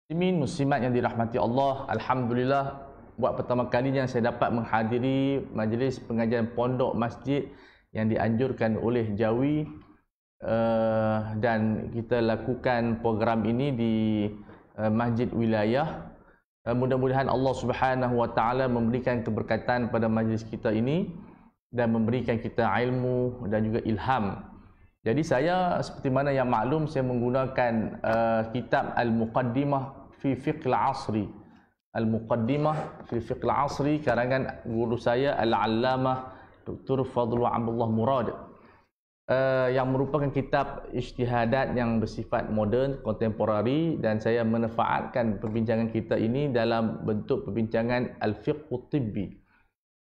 Muslimin muslimat yang dirahmati Allah, alhamdulillah buat pertama kalinya saya dapat menghadiri majlis pengajian pondok masjid yang dianjurkan oleh Jawi, dan kita lakukan program ini di masjid wilayah. Mudah-mudahan Allah Subhanahu wa taala memberikan keberkatan pada majlis kita ini dan memberikan kita ilmu dan juga ilham. Jadi saya seperti mana yang maklum, saya menggunakan kitab Al-Muqaddimah fi Fiqh Al-Asri. Al-Muqaddimah fi Fiqh Al-Asri karangan guru saya Al-Allamah Dr. Fadlul Abdullah Murad, yang merupakan kitab ijtihadat yang bersifat moden, kontemporari, dan saya memanfaatkan perbincangan kita ini dalam bentuk perbincangan Al-Fiqh Tibbi,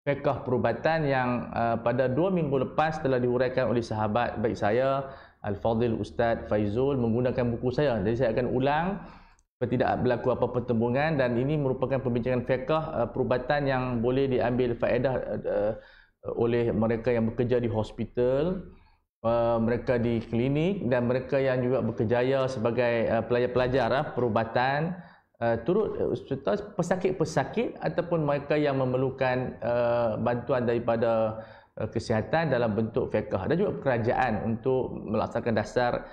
fiqh perubatan, yang pada 2 minggu lepas telah diuraikan oleh sahabat baik saya Al-Fadhil Ustaz Faizul menggunakan buku saya. Jadi saya akan ulang supaya tidak berlaku apa pertembungan, dan ini merupakan perbincangan fiqh perubatan yang boleh diambil faedah oleh mereka yang bekerja di hospital, mereka di klinik, dan mereka yang juga berkerjaya sebagai pelajar-pelajar perubatan, turut serta pesakit-pesakit ataupun mereka yang memerlukan bantuan daripada kesihatan dalam bentuk fiqh, dan juga kerajaan untuk melaksanakan dasar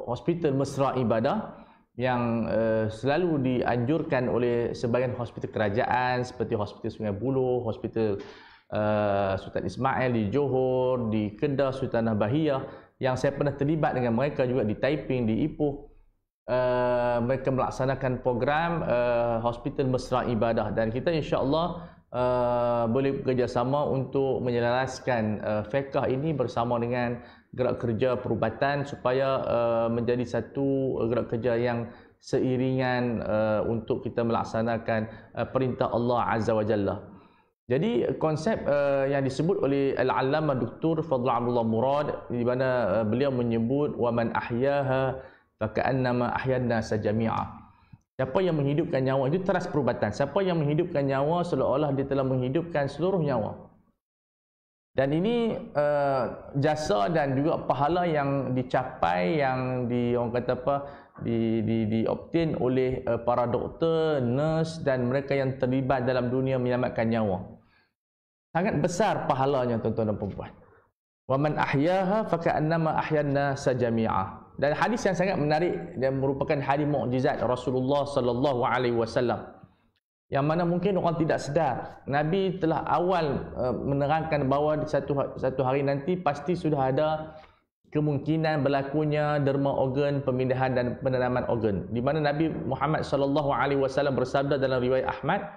hospital mesra ibadah yang selalu dianjurkan oleh sebahagian hospital kerajaan seperti Hospital Sungai Buloh, Hospital Sultan Ismail di Johor, di Kedah Sultanah Bahiyah, yang saya pernah terlibat dengan mereka juga di Taiping, di Ipoh. Mereka melaksanakan program hospital mesra ibadah, dan kita insya-Allah boleh bekerjasama untuk menyelaraskan fiqh ini bersama dengan gerak kerja perubatan supaya menjadi satu gerak kerja yang seiringan untuk kita melaksanakan perintah Allah Azza wa Jalla. Jadi konsep yang disebut oleh Al-Allamah Dr. Fadlul Abdullah Murad, di mana beliau menyebut wa man ahyaha faka'annama ahyana sajami'a. Siapa yang menghidupkan nyawa, itu teras perubatan. Siapa yang menghidupkan nyawa seolah-olah dia telah menghidupkan seluruh nyawa. Dan ini jasa dan juga pahala yang dicapai, yang orang kata apa, diobtain oleh para doktor, nurse dan mereka yang terlibat dalam dunia menyelamatkan nyawa. Sangat besar pahalanya tuan-tuan dan puan-puan. Wa man ahyaha faka'annama ahyana sajami'a. Dan hadis yang sangat menarik dan merupakan hadis mukjizat Rasulullah sallallahu alaihi wasallam, yang mana mungkin orang tidak sedar. Nabi telah awal menerangkan bahawa satu hari nanti pasti sudah ada kemungkinan berlakunya derma organ, pemindahan dan penanaman organ, di mana Nabi Muhammad sallallahu alaihi wasallam bersabda dalam riwayat Ahmad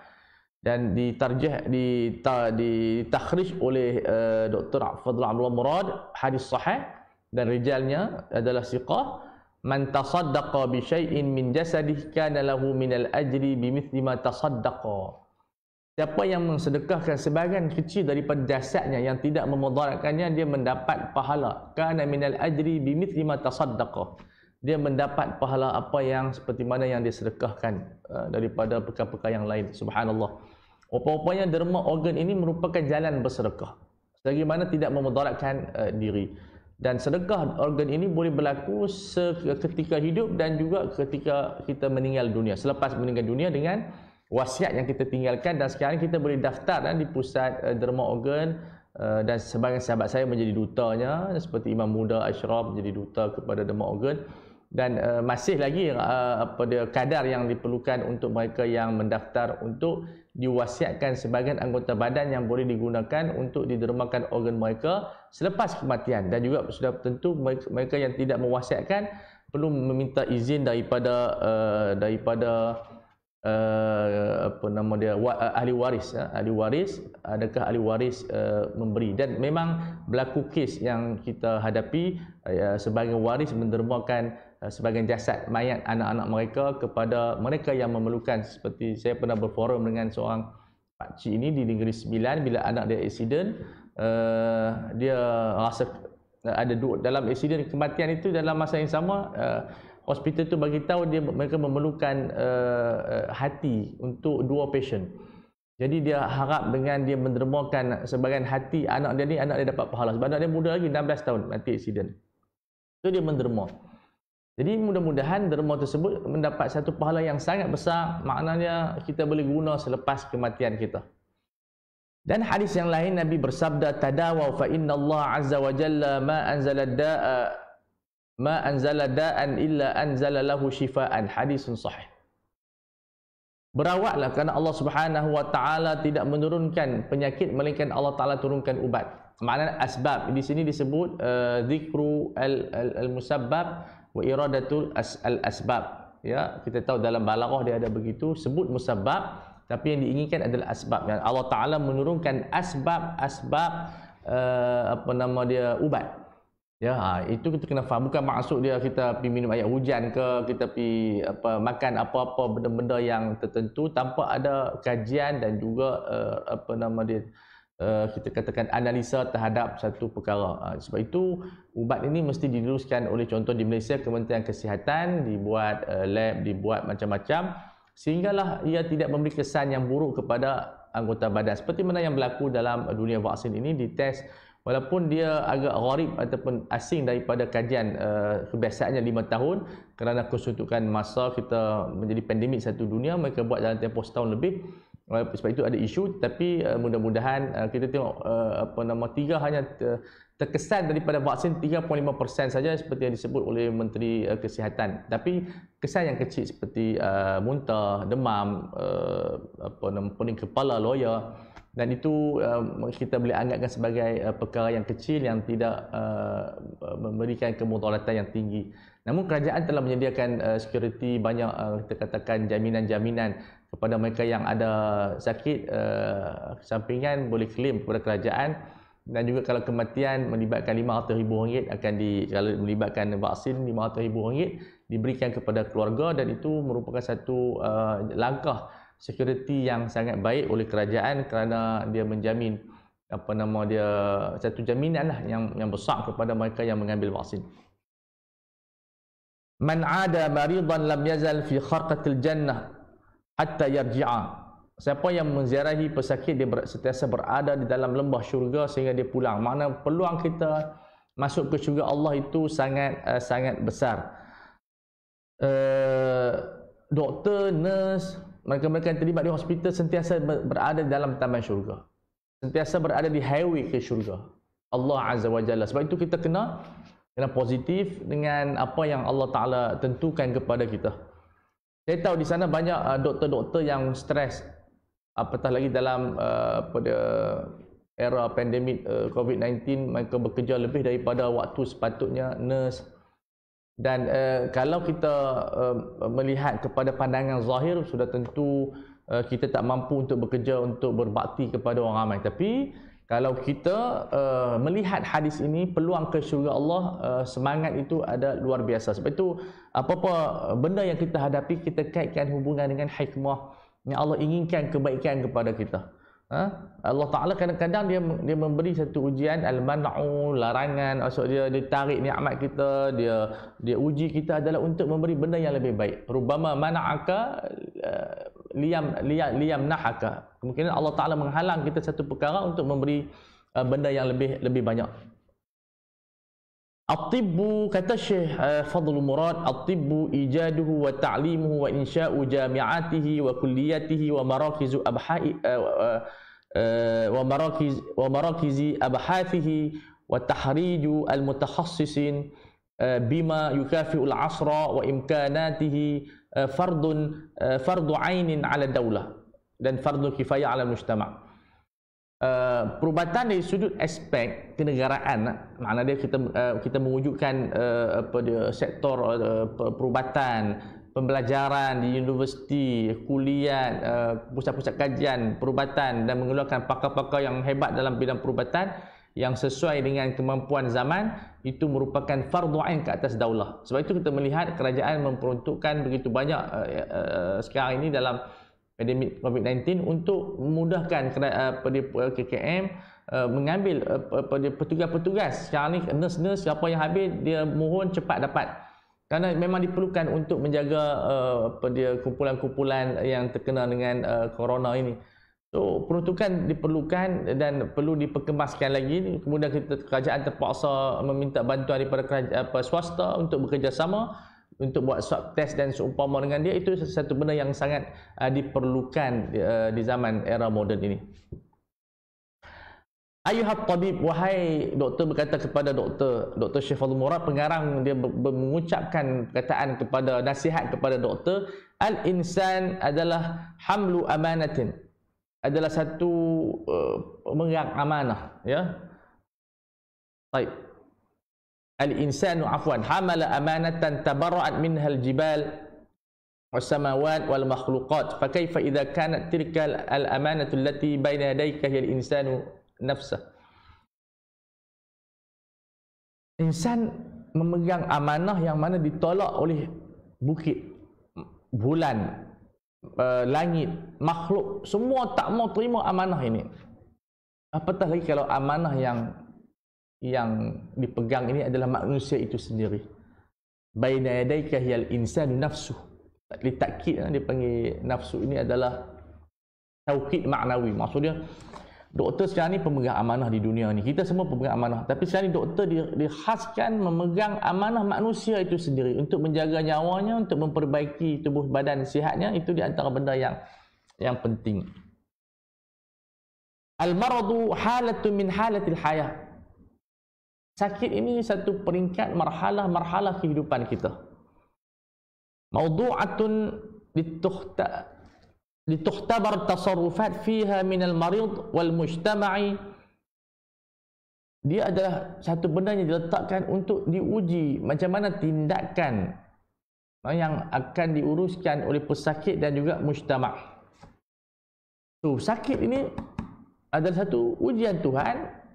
dan ditakhrij oleh Dr. Fadlul Abdullah Murad, hadis sahih dan rijalnya adalah siqah, man tasaddaqa bi syai'in min jasadihi kana lahu minal ajri bimithli ma tasaddaqa. Siapa yang mensedekahkan sebahagian kecil daripada jasadnya yang tidak memudaratkannya, dia mendapat pahala kana minal ajri bimithli ma tasaddaqa. Dia mendapat pahala apa yang seperti mana yang dia sedekahkan daripada perkara-perkara yang lain. Subhanallah. Rupa-rupanya derma organ ini merupakan jalan bersedekah selagi mana tidak memudaratkan diri. Dan sedekah organ ini boleh berlaku ketika hidup dan juga ketika kita meninggal dunia, selepas meninggal dunia dengan wasiat yang kita tinggalkan. Dan sekarang kita boleh daftar di pusat derma organ, dan sebagian sahabat saya menjadi dutanya, seperti Imam Muda Ashraf menjadi duta kepada derma organ. Dan masih lagi kadar yang diperlukan untuk mereka yang mendaftar untuk diwasiatkan sebahagian anggota badan yang boleh digunakan untuk didermakan organ mereka selepas kematian. Dan juga sudah tentu mereka yang tidak mewasiatkan perlu meminta izin daripada ahli waris. Ahli waris, adakah ahli waris memberi. Dan memang berlaku kes yang kita hadapi, sebahagian waris mendermakan sebahagian jasad mayat anak-anak mereka kepada mereka yang memerlukan. Seperti saya pernah berforum dengan seorang pakcik ini di Negeri Sembilan, bila anak dia accident, dia rasa ada dalam accident kematian itu, dalam masa yang sama hospital tu bagi tahu mereka memerlukan hati untuk 2 patient. Jadi dia harap dengan dia mendermakan sebahagian hati anak dia ni, anak dia dapat pahala sebab anak dia muda lagi, 16 tahun mati accident. So dia menderma. Jadi mudah-mudahan derma tersebut mendapat satu pahala yang sangat besar, maknanya kita boleh guna selepas kematian kita. Dan hadis yang lain Nabi bersabda, tadawaw fa inna Allah azza wa jalla ma anzala da'an illa anzala lahu shifaan. Hadisun sahih. Berawaklah kerana Allah Subhanahu wa taala tidak menurunkan penyakit melainkan Allah taala turunkan ubat. Maknanya asbab. Di sini disebut zikru al-musabbab wa iradatul al-asbab. Ya, kita tahu dalam balaghah dia ada begitu, sebut musabbab tapi yang diinginkan adalah asbab. Dan Allah taala menurunkan asbab ubat. Ya, itu kita kena faham. Bukan maksud dia kita pergi minum air hujan ke, kita pergi makan apa-apa benda-benda yang tertentu tanpa ada kajian dan juga kita katakan analisa terhadap satu perkara. Sebab itu ubat ini mesti diluluskan oleh, contoh di Malaysia, Kementerian Kesihatan, dibuat lab, dibuat macam-macam, sehinggalah ia tidak memberi kesan yang buruk kepada anggota badan. Seperti mana yang berlaku dalam dunia vaksin ini, dites walaupun dia agak gharib ataupun asing daripada kajian kebiasaannya 5 tahun, kerana kesuntukan masa kita menjadi pandemik satu dunia, mereka buat dalam tempoh setahun lebih. Sebab itu ada isu, tapi mudah-mudahan kita tengok 3 hanya terkesan daripada vaksin 3.5% saja seperti yang disebut oleh Menteri Kesihatan. Tapi kesan yang kecil seperti muntah, demam, pening kepala, loya, dan itu kita boleh anggapkan sebagai perkara yang kecil yang tidak memberikan kemudaratan yang tinggi. Namun kerajaan telah menyediakan security, banyak kita katakan jaminan-jaminan kepada mereka yang ada sakit sampingan boleh claim kepada kerajaan. Dan juga kalau kematian melibatkan RM500,000 kalau melibatkan vaksin RM500,000 diberikan kepada keluarga, dan itu merupakan satu langkah security yang sangat baik oleh kerajaan kerana dia menjamin satu jaminan lah yang besar kepada mereka yang mengambil vaksin. Man 'ada maridan lam yazal fi kharqatil jannah hatta yarji'a. Siapa yang menziarahi pesakit, dia sentiasa berada di dalam lembah syurga sehingga dia pulang. Makna peluang kita masuk ke syurga Allah itu sangat besar. Doktor, nurse, mereka-mereka yang terlibat di hospital sentiasa berada dalam taman syurga, sentiasa berada di highway ke syurga Allah Azza wa Jalla. Sebab itu kita kena positif dengan apa yang Allah Ta'ala tentukan kepada kita. Saya tahu di sana banyak doktor-doktor yang stres, apatah lagi dalam pada era pandemik COVID-19, mereka bekerja lebih daripada waktu sepatutnya, nurse. Dan kalau kita melihat kepada pandangan zahir, sudah tentu kita tak mampu untuk bekerja, untuk berbakti kepada orang ramai. Tapi kalau kita melihat hadis ini, peluang ke syurga Allah, semangat itu ada luar biasa. Sebab itu apa-apa benda yang kita hadapi, kita kaitkan hubungan dengan hikmah yang Allah inginkan kebaikan kepada kita. Allah Ta'ala kadang-kadang dia memberi satu ujian, al-man'u, larangan, maksud dia tarik nikmat kita, dia uji kita adalah untuk memberi benda yang lebih baik. Rubbama mana'aka liyam nahaka. Kemungkinan Allah Ta'ala menghalang kita satu perkara untuk memberi benda yang lebih banyak. At-tibbu, kata Syekh Fadlul Murad, at-tibbu ijaduhu wa ta'limuhu wa insya'u jami'atihi wa kulliyatihi wa marakizu marakizi abhathihi wa tahriju al-mutakhassisin bima yukafi'u al-asra wa imkanatihi fardu ainin 'ala daulah dan fardu kifayah 'ala mujtama'. Perubatan dari sudut aspek kenegaraan, makna dia kita mewujudkan sektor perubatan, pembelajaran di universiti, kuliah, pusat-pusat kajian perubatan, dan mengeluarkan pakar-pakar yang hebat dalam bidang perubatan yang sesuai dengan kemampuan zaman, itu merupakan fardu ain ke atas daulah. Sebab itu kita melihat kerajaan memperuntukkan begitu banyak sekarang ini dalam pandemik COVID-19 untuk memudahkan KKM mengambil petugas-petugas. Sekarang ni nurse-nurse siapa yang habis, dia mohon cepat dapat. Kerana memang diperlukan untuk menjaga kumpulan-kumpulan yang terkena dengan corona ini. So peruntukan diperlukan dan perlu diperkemaskan lagi. Kemudian kerajaan terpaksa meminta bantuan daripada swasta untuk bekerjasama untuk buat swab test dan seumpama dengan dia, itu satu benda yang sangat diperlukan di zaman era moden ini. Ayuhat tabib, wahai doktor, berkata kepada Dr. Syekh Fadhil Murad, pengarang dia mengucapkan perkataan kepada, nasihat kepada doktor, al-insan adalah hamlu amanatin, adalah satu pemegang amanah, ya. Baik. Al-insanu afwan hamala amanatan tabarra'at minha al-jibal was-samawat wal makhluqat, fa kaifa idza kanat tilka al-amanatu allati baina yadayka hiya al-insanu nafsah. Insan memegang amanah yang mana ditolak oleh bukit, bulan, langit, makhluk, semua tak mau terima amanah ini. Apatah lagi kalau amanah yang dipegang ini adalah manusia itu sendiri. Baina yadayka hiyal insanu nafsu. Ditakkid, dia panggil nafsu ini adalah taukid maknawi. Maksudnya doktor sekarang ni pemegang amanah di dunia ni. Kita semua pemegang amanah. Tapi sekarang ni doktor dikhaskan memegang amanah manusia itu sendiri untuk menjaga nyawanya, untuk memperbaiki tubuh badan sihatnya. Itu di antara benda yang penting. Al-maradu halatu min halatil hayah. Sakit ini satu peringkat marhalah kehidupan kita. Mawdu'atun litukhtabar tasarrufat fiha minal marid wal mujtama'i. Dia adalah satu benda yang diletakkan untuk diuji macam mana tindakan yang akan diuruskan oleh pesakit dan juga mujtama'. So, sakit ini adalah satu ujian Tuhan.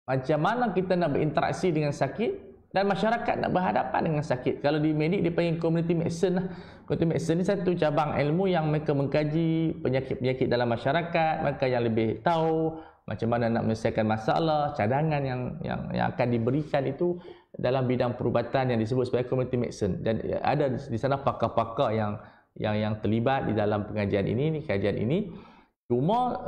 Macam mana kita nak berinteraksi dengan sakit dan masyarakat nak berhadapan dengan sakit. Kalau di medik dia panggil community medicine lah. Community medicine ni satu cabang ilmu yang mereka mengkaji penyakit-penyakit dalam masyarakat, mereka yang lebih tahu macam mana nak menyelesaikan masalah, cadangan yang akan diberikan itu dalam bidang perubatan yang disebut sebagai community medicine. Dan ada di sana pakar-pakar yang terlibat di dalam pengajian ini, kajian ini. Cuma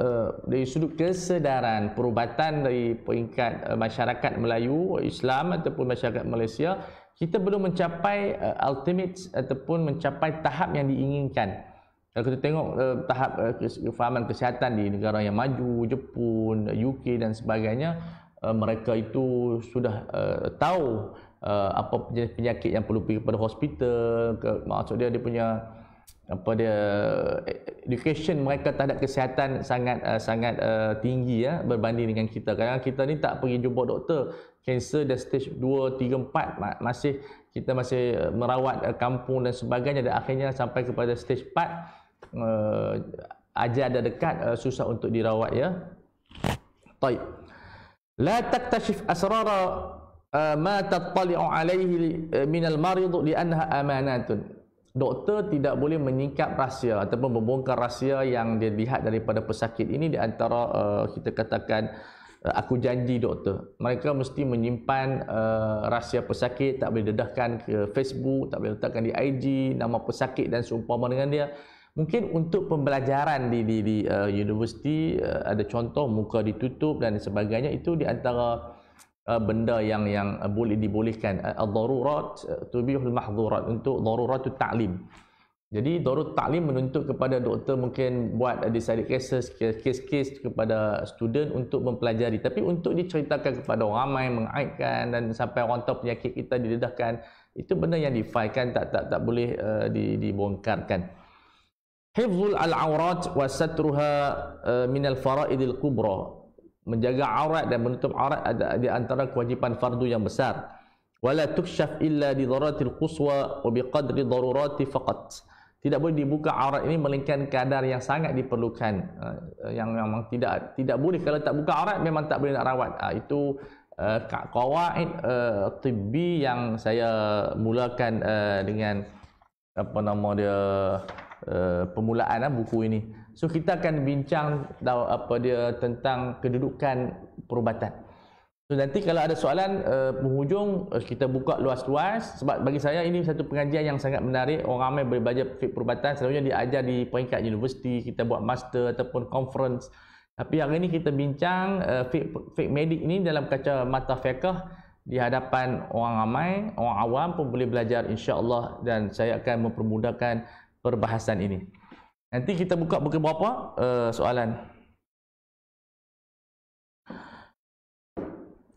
dari sudut kesedaran perubatan dari peringkat masyarakat Melayu, Islam ataupun masyarakat Malaysia, kita belum mencapai ultimate ataupun mencapai tahap yang diinginkan. Kalau kita tengok tahap kefahaman kesihatan di negara yang maju, Jepun, UK dan sebagainya, mereka itu sudah tahu apa penyakit yang perlu pergi kepada hospital, maksud dia punya education mereka terhadap kesihatan sangat tinggi ya, berbanding dengan kita. Kadang kita ni tak pergi jumpa doktor, kanser dah stage 2, 3, 4 kita masih merawat kampung dan sebagainya, dan akhirnya sampai kepada stage 4 ajal dah dekat, susah untuk dirawat ya. Baik. La taktashif asrara ma tattali'u alaihi min al-marid li'annaha amanatun. Doktor tidak boleh menyingkap rahsia ataupun membongkar rahsia yang dia lihat daripada pesakit ini. Di antara kita katakan aku janji doktor, mereka mesti menyimpan rahsia pesakit, tak boleh dedahkan ke Facebook, tak boleh letakkan di IG nama pesakit dan seumpama dengan dia. Mungkin untuk pembelajaran di universiti ada contoh muka ditutup dan sebagainya, itu di antara benda yang boleh dibolehkan. Ad-darurat tubihul mahdhurat, untuk darurat ta'lim. Jadi darurat ta'lim menuntut kepada doktor mungkin buat decided cases, kes-kes kepada student untuk mempelajari, tapi untuk diceritakan kepada orang ramai, mengaitkan dan sampai orang tahu penyakit kita didedahkan, itu benda yang difailkan, tak boleh dibongkarkan. Hifzul al-awrat wa satruha min al-fara'idil kubra. Menjaga aurat dan menutup aurat ada di antara kewajipan fardu yang besar. Wala tukshaf illa di daruratil quswa wa biqadri darurati faqat. Tidak boleh dibuka aurat ini melainkan kadar yang sangat diperlukan. Yang memang tidak boleh, kalau tak buka aurat memang tak boleh nak rawat. Itu qawaid tibbi yang saya mulakan dengan permulaan buku ini. So kita akan bincang tentang kedudukan perubatan. So nanti kalau ada soalan penghujung kita buka luas-luas, sebab bagi saya ini satu pengajian yang sangat menarik. Orang ramai boleh belajar fiqh perubatan, selalunya diajar di peringkat universiti, kita buat master ataupun conference. Tapi hari ini kita bincang fiqh medik ini dalam kacamata fiqh di hadapan orang ramai, orang awam pun boleh belajar insya-Allah, dan saya akan mempermudahkan perbahasan ini. Nanti kita buka beberapa soalan.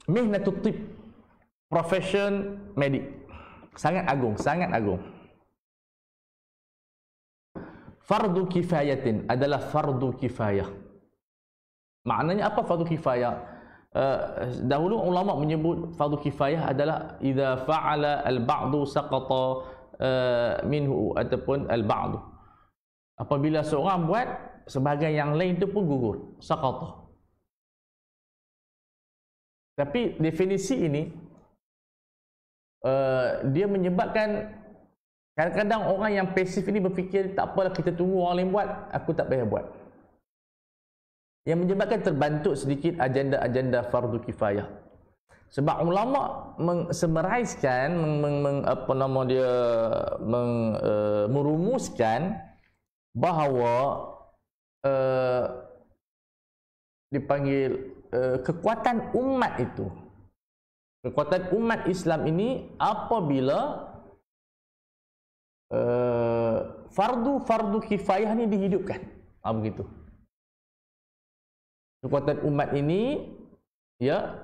Mihnatut tib, profession medik. Sangat agung, sangat agung. Fardu kifayatin adalah fardu kifayah. Maknanya apa fardu kifayah? Dahulu ulama menyebut fardu kifayah adalah idza fa'ala al-ba'du saqata minhu, ataupun al-ba'du. Apabila seorang buat, sebahagian yang lain itu pun gugur, saqata. Tapi definisi ini dia menyebabkan kadang-kadang orang yang pasif ini berfikir tak apalah, kita tunggu orang lain buat, aku tak payah buat. Yang menyebabkan terbantuk sedikit agenda-agenda fardu kifayah. Sebab ulama mersummarizkan, merumuskan bahawa dipanggil kekuatan umat itu, kekuatan umat Islam ini apabila fardu kifayah ini dihidupkan. Begitu. Kekuatan umat ini ya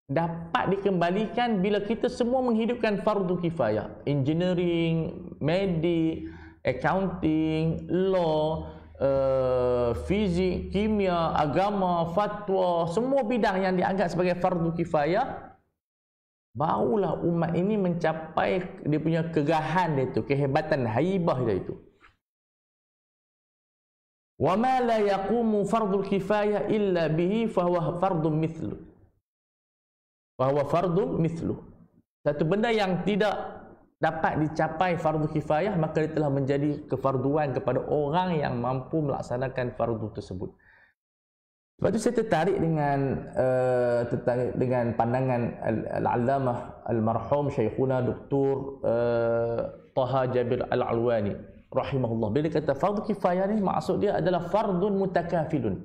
dapat dikembalikan bila kita semua menghidupkan fardu kifayah. Engineering, medik, accounting, law, fizik, kimia, agama, fatwa, semua bidang yang dianggap sebagai fardu kifayah, barulah umat ini mencapai dia punya kegahan dia itu, kehebatan, haibah dia itu. Wa ma la yaqumu fardul kifayah illa bihi fahuwa fardun mithlu. Fahuwa fardun mithlu. Satu benda yang tidak dapat dicapai fardu kifayah, maka dia telah menjadi kefarduan kepada orang yang mampu melaksanakan fardu tersebut. Sebab itu saya tertarik dengan pandangan al-allamah al-marhum Syekhuna Dr. Taha Jabir Al-Alwani rahimahullah. Bila dia kata fardu kifayah ni, maksud dia adalah fardun mutakafilun.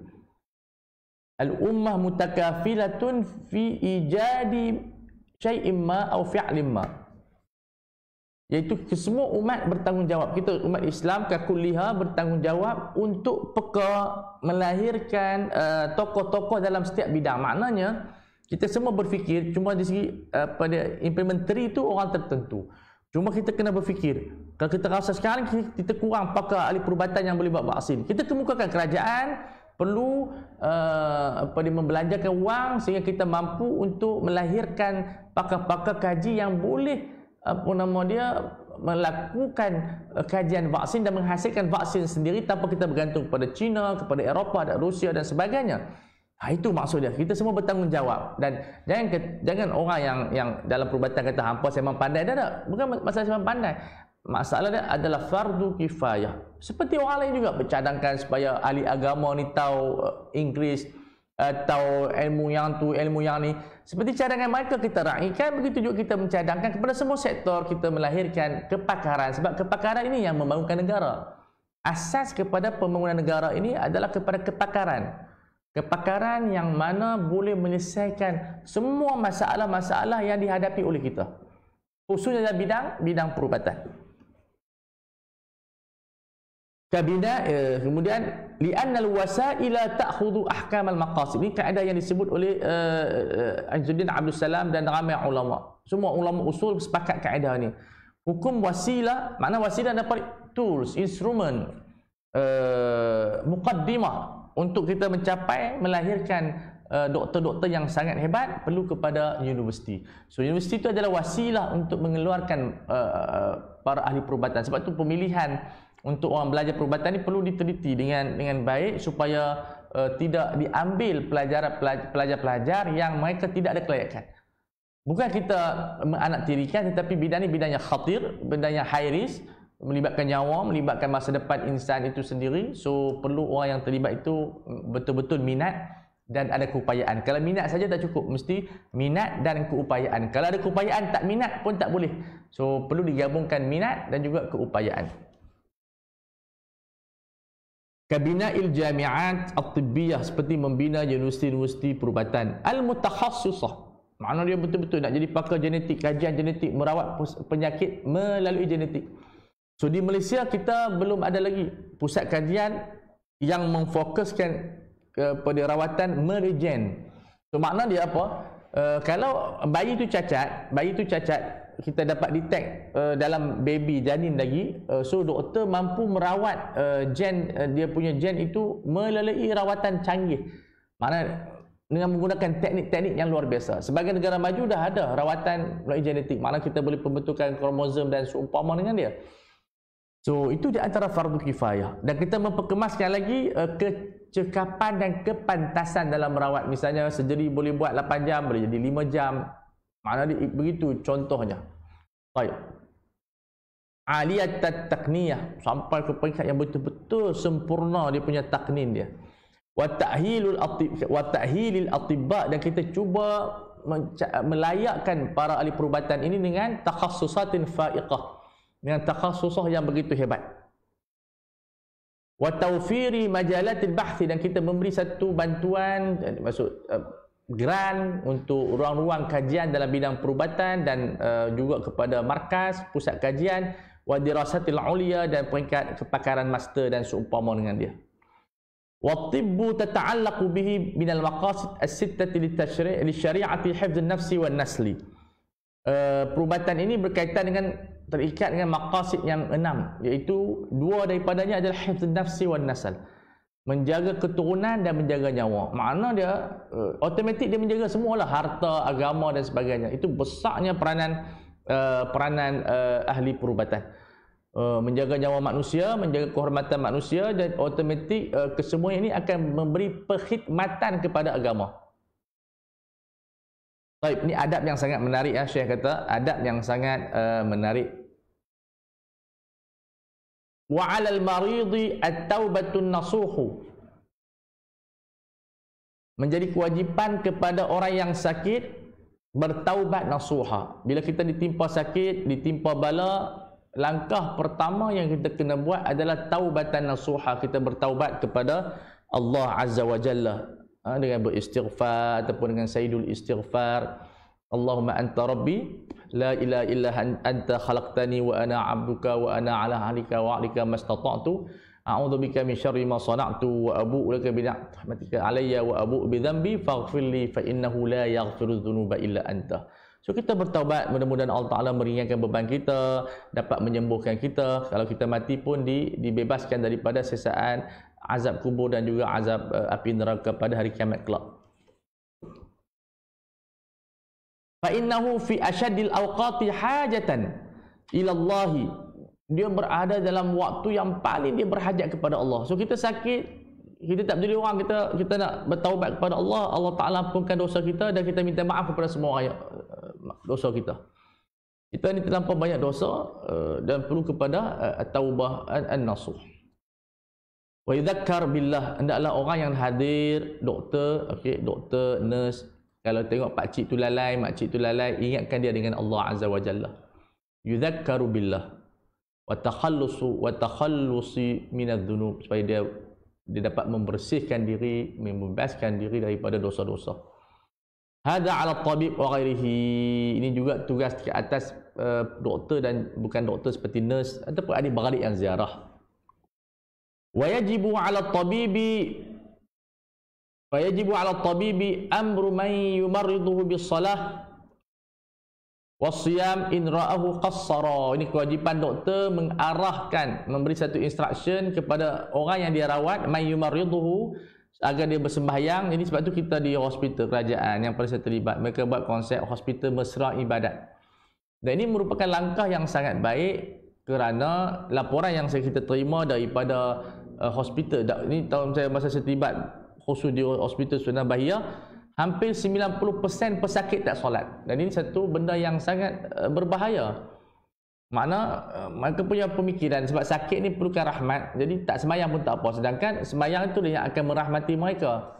Al-ummah mutakafilatun fi ijadi syai'in ma atau fi'lin ma. Iaitu semua umat bertanggungjawab. Kita umat Islam kakulliha bertanggungjawab untuk melahirkan tokoh-tokoh dalam setiap bidang. Maknanya kita semua berfikir cuma di segi pada implementary itu orang tertentu. Cuma kita kena berfikir, kalau kita rasa sekarang kita kurang pakar ahli perubatan yang boleh buat vaksin, kita kemukakan kerajaan perlu membelanjakan wang sehingga kita mampu untuk melahirkan pakar-pakar kaji yang boleh melakukan kajian vaksin dan menghasilkan vaksin sendiri tanpa kita bergantung kepada China, kepada Eropah dan Rusia dan sebagainya. Itu maksudnya. Kita semua bertanggungjawab, dan jangan orang yang dalam perubatan kata hampa saya memang pandai. Dah. Bukan masalah saya memang pandai. Masalahnya adalah fardu kifayah. Seperti orang lain juga bercadangkan supaya ahli agama ni tahu Inggeris, tahu ilmu yang tu, ilmu yang ni. Seperti cadangan mereka kita raikan, begitu juga kita mencadangkan kepada semua sektor kita melahirkan kepakaran. Sebab kepakaran ini yang membangunkan negara. Asas kepada pembangunan negara ini adalah kepada kepakaran. Kepakaran yang mana boleh menyelesaikan semua masalah-masalah yang dihadapi oleh kita, khususnya dalam bidang perubatan. Kabina, kemudian li'annal wasaila ta'khudhu ahkamal maqasid. Ini kaedah yang disebut oleh Izzuddin Abdul Salam dan ramai ulama. Semua ulama usul sepakat kaedah ni. Hukum wasilah, makna wasilah dapat tools, instrument, muqaddimah untuk kita mencapai melahirkan doktor-doktor yang sangat hebat, perlu kepada universiti. So universiti itu adalah wasilah untuk mengeluarkan para ahli perubatan. Sebab itu pemilihan untuk orang belajar perubatan ini perlu diteliti dengan baik supaya tidak diambil pelajar-pelajar yang mereka tidak ada kelayakan. Bukan kita menanaktirikan, tetapi bidang ini bidang yang khatir, bidang yang high risk, melibatkan nyawa, melibatkan masa depan insan itu sendiri. So perlu orang yang terlibat itu betul-betul minat dan ada keupayaan. Kalau minat saja tak cukup, mesti minat dan keupayaan. Kalau ada keupayaan tak minat pun tak boleh. So perlu digabungkan minat dan juga keupayaan. Kabina'il jami'at at-tibbiyah, seperti membina universiti-universiti perubatan al-mutakhassisah. Maknanya dia betul-betul nak jadi pakar genetik, kajian genetik, merawat penyakit melalui genetik. So di Malaysia kita belum ada lagi pusat kajian yang memfokuskan kepada rawatan melalui gen. So makna dia apa? Kalau bayi tu cacat, kita dapat detect dalam baby janin lagi, so doktor mampu merawat gen, dia punya gen itu melalui rawatan canggih. Makna dengan menggunakan teknik-teknik yang luar biasa. Sebagai negara maju dah ada rawatan melalui genetik. Makna kita boleh pembentukan kromosom dan seumpama dengan dia. So itu di antara fardu kifayah. Dan kita memperkemaskan lagi kecekapan dan kepantasan dalam merawat. Misalnya surgery boleh buat 8 jam, boleh jadi 5 jam. Makna dia begitu contohnya. Baik. Aliyat takniyah, sampai ke peringkat yang betul-betul sempurna dia punya taknin dia. Wa ta'hilil atibba, dan kita cuba melayakkan para ahli perubatan ini dengan takhassusatin faiqah, dengan takhassusah yang begitu hebat. Wa tawfiri majalatil bahthi, dan kita memberi satu bantuan, maksud grant untuk ruang-ruang kajian dalam bidang perubatan, dan juga kepada markas pusat kajian, wa dirasatil ulia, dan peringkat kepakaran master dan seumpama dengan dia. Wa tibbu tata'allaqu bihi min al-maqasid as-sittati li-syari'ati hifdz an-nafsi wan-nasli. Perubatan ini berkaitan dengan, terikat dengan maqasid yang 6, iaitu 2 daripadanya adalah hifdz an-nafsi wan-nasl, menjaga keturunan dan menjaga nyawa. Makna dia automatik dia menjaga semualah, harta, agama dan sebagainya. Itu besarnya peranan ahli perubatan. Menjaga nyawa manusia, menjaga kehormatan manusia, dan automatik kesemua ini akan memberi perkhidmatan kepada agama. Baik, ini adab yang sangat menarik ya, Syekh kata, adab yang sangat menarik. Wa 'alal maridi at-taubatun nasuhu, menjadi kewajipan kepada orang yang sakit bertaubat nasuha. Bila kita ditimpa sakit, ditimpa bala, langkah pertama yang kita kena buat adalah taubatan nasuha. Kita bertaubat kepada Allah Azza wa Jalla dengan beristighfar ataupun dengan sayyidul istighfar. Allahumma anta rabbi la ilaha illa anta khalaqtani wa ana 'abduka wa ana 'ala ahdika wa 'alika mastata'tu a'udzubika min syarri ma sana'tu wa abu'u laka bi ni'matika 'alayya wa abu'u bi dhanbi faghfirli fa innahu la yaghfiru dzunuba illa anta. So kita bertaubat, mudah-mudahan Allah Ta'ala meringankan beban kita, dapat menyembuhkan kita. Kalau kita mati pun dibebaskan daripada sesaan azab kubur dan juga azab api neraka pada hari kiamat kelak. Fa innahu fi asyaddil awqati hajatan ila Allah. Dia berada dalam waktu yang paling dia berhajat kepada Allah. So kita sakit, kita tak peduli orang, kita nak bertaubat kepada Allah, Allah Ta'ala ampunkan dosa kita, dan kita minta maaf kepada semua orang dosa kita. Kita ni terlampau banyak dosa dan perlu kepada taubah an-nasuh. Wa yadhakkar billah, hendaklah orang yang hadir, doktor, doktor, nurse, kalau tengok pak cik tu lalai, mak cik tu lalai, ingatkan dia dengan Allah Azza wa Jalla. Yudhakkaru billah wa takhallusi minadh-dhunub, supaya dia dapat membersihkan diri, membebaskan diri daripada dosa-dosa. Hadza 'ala tabib wa ghairihi, ini juga tugas ke atas doktor dan bukan doktor seperti nurse ataupun adik-beradik yang ziarah. Wa yajibu 'ala tabibi amru man yumarriduhu bis-salah was-siyam in ra'ahu qassara. Ini kewajipan doktor mengarahkan, memberi satu instruction kepada orang yang dia rawat, man yumarriduhu, agar dia bersembahyang. Jadi sebab tu kita di hospital kerajaan yang paling saya terlibat, mereka buat konsep hospital mesra ibadat. Dan ini merupakan langkah yang sangat baik, kerana laporan yang kita terima daripada hospital, ini tahun masa saya terlibat khusus di hospital Sunan Bahia, hampir 90% pesakit tak solat. Dan ini satu benda yang sangat berbahaya. Makna mereka punya pemikiran sebab sakit ni perlukan rahmat, jadi tak sembahyang pun tak apa, sedangkan sembahyang itu yang akan merahmati mereka.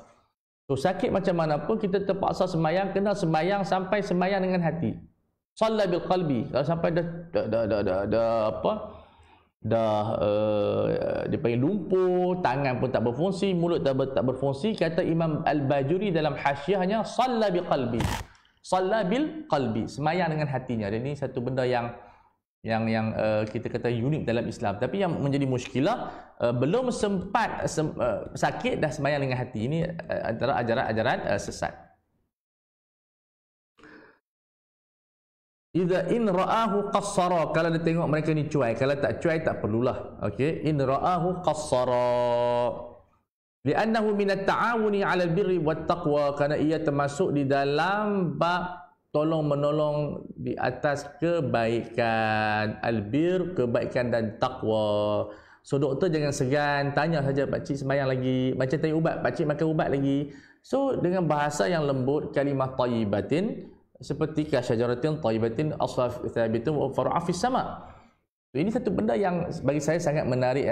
So sakit macam mana pun kita terpaksa sembahyang, kena sembahyang sampai sembahyang dengan hati. Shalla bil qalbi. Kalau sampai dia panggil lumpuh, tangan pun tak berfungsi, mulut tak berfungsi, kata Imam Al-Bajuri dalam hasyiahnya, shalla bi qalbi. Shalla bil qalbi, semayang dengan hatinya. Dan ini satu benda yang kita kata unik dalam Islam. Tapi yang menjadi muskilah, belum sempat sakit dah semayang dengan hati. Ini antara ajaran-ajaran sesat. Idza in ra'ahu qassara, kalau dia tengok mereka ni cuai, kalau tak cuai tak perlulah. Okey, in ra'ahu qassara. Li'annahu min at-ta'awuni 'ala al-birri wat taqwa, kerana ia termasuk di dalam bab tolong menolong di atas kebaikan, albir, kebaikan dan takwa. So doktor jangan segan, tanya saja, pak cik sembahyang lagi, macam tanya ubat, pak cik makan ubat lagi. So dengan bahasa yang lembut, kalimah thayyibatin, seperti kasyajaratin thayyibatin asaf thabitun wa faru'a fis sama'. So, ini satu benda yang bagi saya sangat menarik,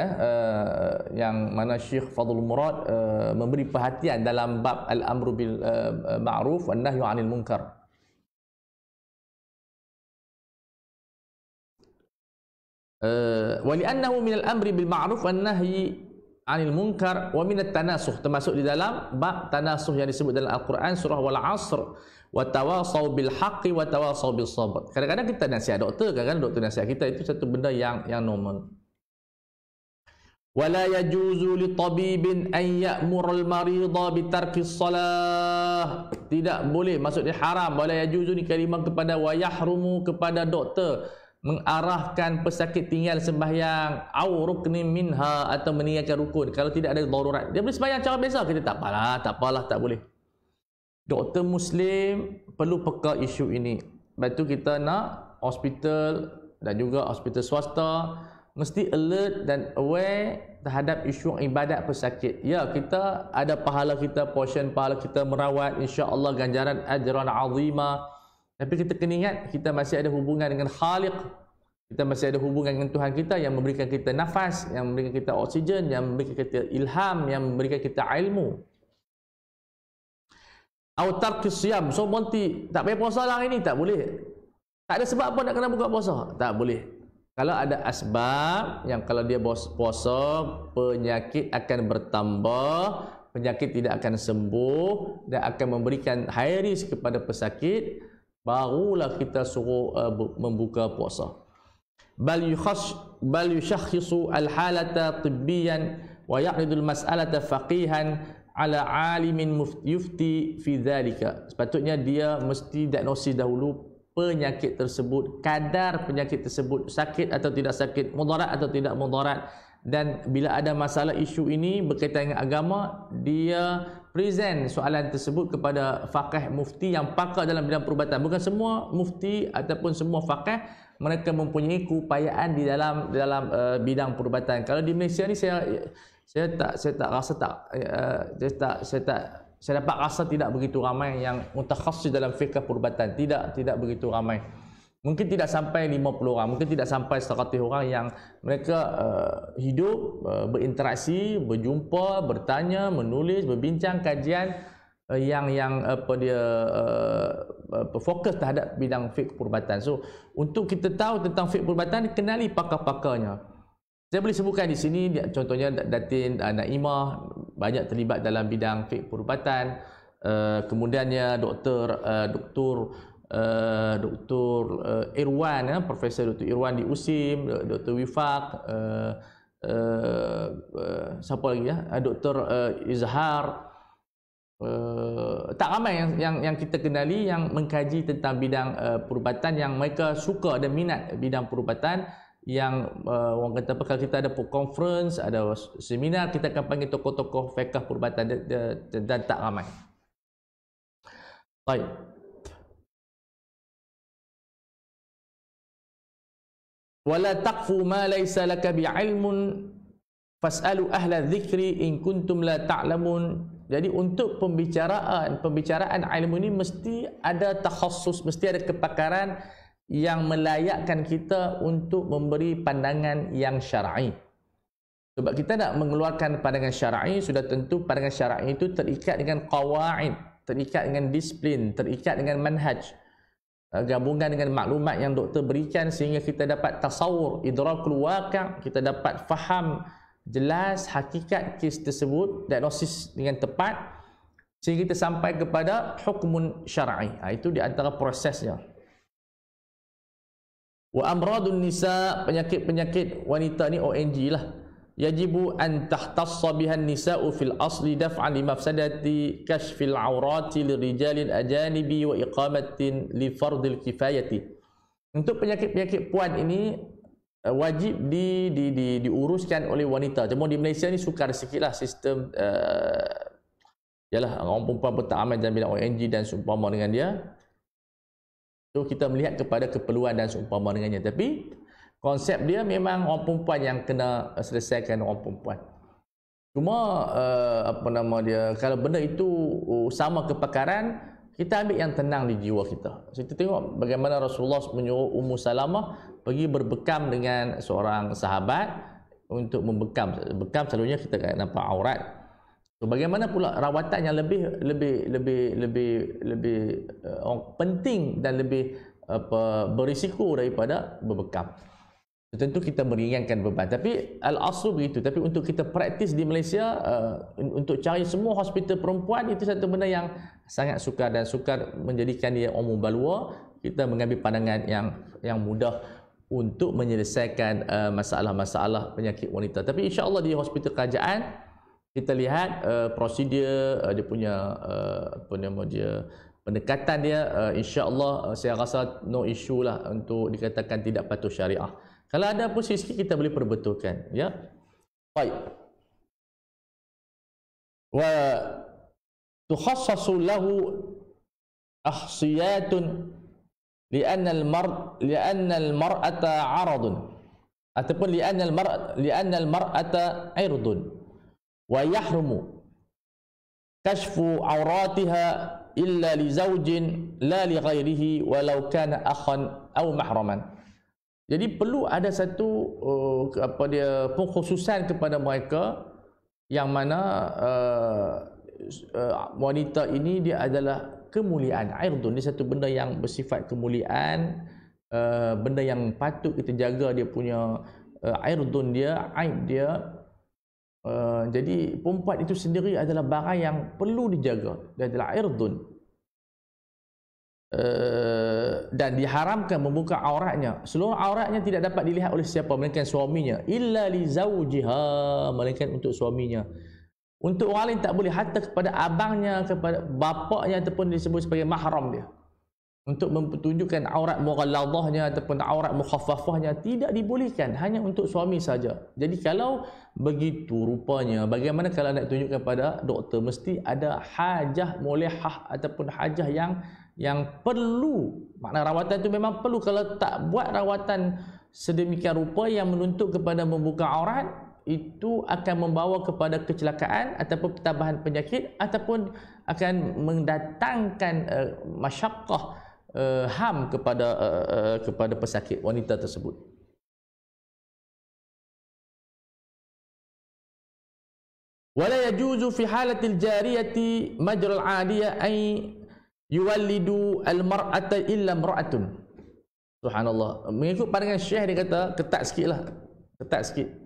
yang mana Syekh Fadlul Murad memberi perhatian dalam bab al-amru bil ma'ruf wan nahyu 'anil munkar. Wali'annahu minal amri bil ma'ruf wan nahyi 'anil munkar wa minat tanasuh, termasuk di dalam bab tanasuh yang disebut dalam Al-Quran surah Wal 'Asr, wa tawasaw bil haqqi wa tawasaw bis sabr. Kadang-kadang kita nasihat doktor, kadang-kadang doktor nasihat kita, itu satu benda yang normal. Wala yajuzu li tabibin an ya'mura al marida bi tarki salah. Tidak boleh, maksudnya haram. Wala yajuzu ni kalimah kepada wa yahrumu, kepada doktor mengarahkan pesakit tinggal sembahyang au ruknin minha, atau meninggalkan rukun kalau tidak ada darurat. Dia boleh sembahyang cara biasa, kita tak apalah, tak boleh. Doktor Muslim perlu peka isu ini. Sebab tu kita nak hospital dan juga hospital swasta mesti alert dan aware terhadap isu ibadat pesakit. Ya, kita ada pahala kita, portion pahala kita merawat, insya-Allah ganjaran ajran azima. Tapi kita kena ingat, kita masih ada hubungan dengan Khaliq. Kita masih ada hubungan dengan Tuhan kita yang memberikan kita nafas, yang memberikan kita oksigen, yang memberikan kita ilham, yang memberikan kita ilmu. Atau tarkis siyam, so berhenti, tak payah puasa lah hari ni, tak boleh. Tak ada sebab apa nak kena buka puasa, tak boleh. Kalau ada asbab yang kalau dia puasa, penyakit akan bertambah, penyakit tidak akan sembuh dan akan memberikan high risk kepada pesakit, barulah kita suruh membuka puasa. Bal yushakhisu al-halata tibbiyan wa ya'ridu al-mas'alata faqihan ala alimin yufti fi dhalika. Sepatutnya dia mesti diagnosis dahulu penyakit tersebut, kadar penyakit tersebut, sakit atau tidak sakit, mudarat atau tidak mudarat. Dan bila ada masalah isu ini berkaitan dengan agama, dia present soalan tersebut kepada faqih mufti yang pakar dalam bidang perubatan. Bukan semua mufti ataupun semua faqih mereka mempunyai keupayaan di dalam bidang perubatan. Kalau di Malaysia ni saya dapat rasa tidak begitu ramai yang mutakhassis dalam fiqh perubatan. Tidak begitu ramai. Mungkin tidak sampai 50 orang, mungkin tidak sampai 100 orang yang mereka hidup, berinteraksi, berjumpa, bertanya, menulis, berbincang, kajian yang fokus terhadap bidang fiqh perubatan. So, untuk kita tahu tentang fiqh perubatan, kenali pakar-pakarnya. Saya boleh sebutkan di sini, contohnya Datin Naimah banyak terlibat dalam bidang fiqh perubatan. Kemudiannya Dr. Irwan, Profesor Dr. Irwan di USIM, Dr. Wifaq, siapa lagi ya? Dr. Izhar. Tak ramai yang kita kenali yang mengkaji tentang bidang perubatan, yang mereka suka dan minat bidang perubatan. Yang orang kata apa, kalau kita ada conference, ada seminar, kita akan panggil tokoh-tokoh fiqh perubatan, dan tak ramai. Baik. Wala taqfu ma laysa laka bi'ilmun fas'alu ahla dzikri in kuntum la ta'lamun. Jadi untuk pembicaraan ilmu ini mesti ada takhassus, mesti ada kepakaran yang melayakkan kita untuk memberi pandangan yang syar'i. Sebab kita nak mengeluarkan pandangan syar'i, sudah tentu pandangan syar'i itu terikat dengan qawaid, terikat dengan disiplin, terikat dengan manhaj, gabungan dengan maklumat yang doktor berikan, sehingga kita dapat tasawur, idrakul waqi', kita dapat faham jelas hakikat kes tersebut, diagnosis dengan tepat. sehingga kita sampai kepada hukmun syar'i. Itu di antara prosesnya. Wa amradun nisa, penyakit-penyakit wanita ni ONG lah. Yajibu an tahtassa biha nisa'u fil asli daf'an li mafsadati kashfil awrati lirijalil ajanibi wa iqamatin li fardil kifayati. Untuk penyakit-penyakit puan ini wajib diuruskan oleh wanita. Cuma di Malaysia ni sukar sikitlah sistem yalah, orang perempuan pun tak aman dalam bidang ONG dan seumpama dengan dia. So kita melihat kepada keperluan dan seumpama dengannya. Tapi konsep dia memang orang perempuan yang kena selesaikan orang perempuan. Cuma apa nama dia, kalau benda itu sama kepakaran, kita ambil yang tenang di jiwa kita. So, kita tengok bagaimana Rasulullah menyuruh Ummu Salamah pergi berbekam dengan seorang sahabat untuk membekam. Bekam selalunya kita nampak aurat. So, bagaimana pula rawatan yang lebih penting dan lebih berisiko daripada berbekam. Tentu kita meringankan beban. Tapi al-aslu begitu. Tapi untuk kita praktis di Malaysia, untuk cari semua hospital perempuan, itu satu benda yang sangat sukar, dan sukar menjadikan dia umum balua. Kita mengambil pandangan yang mudah untuk menyelesaikan masalah-masalah penyakit wanita. Tapi insya-Allah di hospital kerajaan kita lihat prosedur dia punya apa nama dia, pendekatan dia, insya-Allah saya rasa no issue lah untuk dikatakan tidak patuh syariah. Kalau ada pun sikit kita boleh perbetulkan, ya. Baik. Wa tukhassasu lahu ahsiyatun li'anna al-mar'ata 'aradun, ataupun li'anna al-mar'ata 'irdun wa yahrumu kashfu 'awratiha illa li zawjin la li ghairihi walau kana akhan aw mahraman. Jadi perlu ada satu pengkhususan kepada mereka yang mana wanita ini dia adalah kemuliaan, irdun, dia satu benda yang bersifat kemuliaan, benda yang patut kita jaga dia punya irdun dia, aib dia. Jadi perempuan itu sendiri adalah barang yang perlu dijaga, dia adalah irdun. Dan diharamkan membuka auratnya. Seluruh auratnya tidak dapat dilihat oleh siapa, melainkan suaminya. Illa li zawjiha, melainkan untuk suaminya. Untuk orang lain tak boleh, hatta kepada abangnya, kepada bapaknya, ataupun disebut sebagai mahram dia. Untuk mempertunjukkan aurat mughalladhahnya ataupun aurat mukhaffafahnya tidak dibolehkan, hanya untuk suami saja. Jadi kalau begitu rupanya, bagaimana kalau nak tunjukkan pada doktor, mesti ada hajah mulihah ataupun hajah yang perlu. Makna rawatan itu memang perlu. Kalau tak buat rawatan sedemikian rupa yang menuntut kepada membuka aurat, itu akan membawa kepada kecelakaan ataupun pertambahan penyakit, ataupun akan mendatangkan masyaqqah, ham kepada pesakit wanita tersebut. Wala yajuzu fi halatil jariyati majral 'adiyah ay yuwallidu al-mar'ata illa imra'atun. Subhanallah. Mengikut pandangan Syekh, dia kata ketat sikit.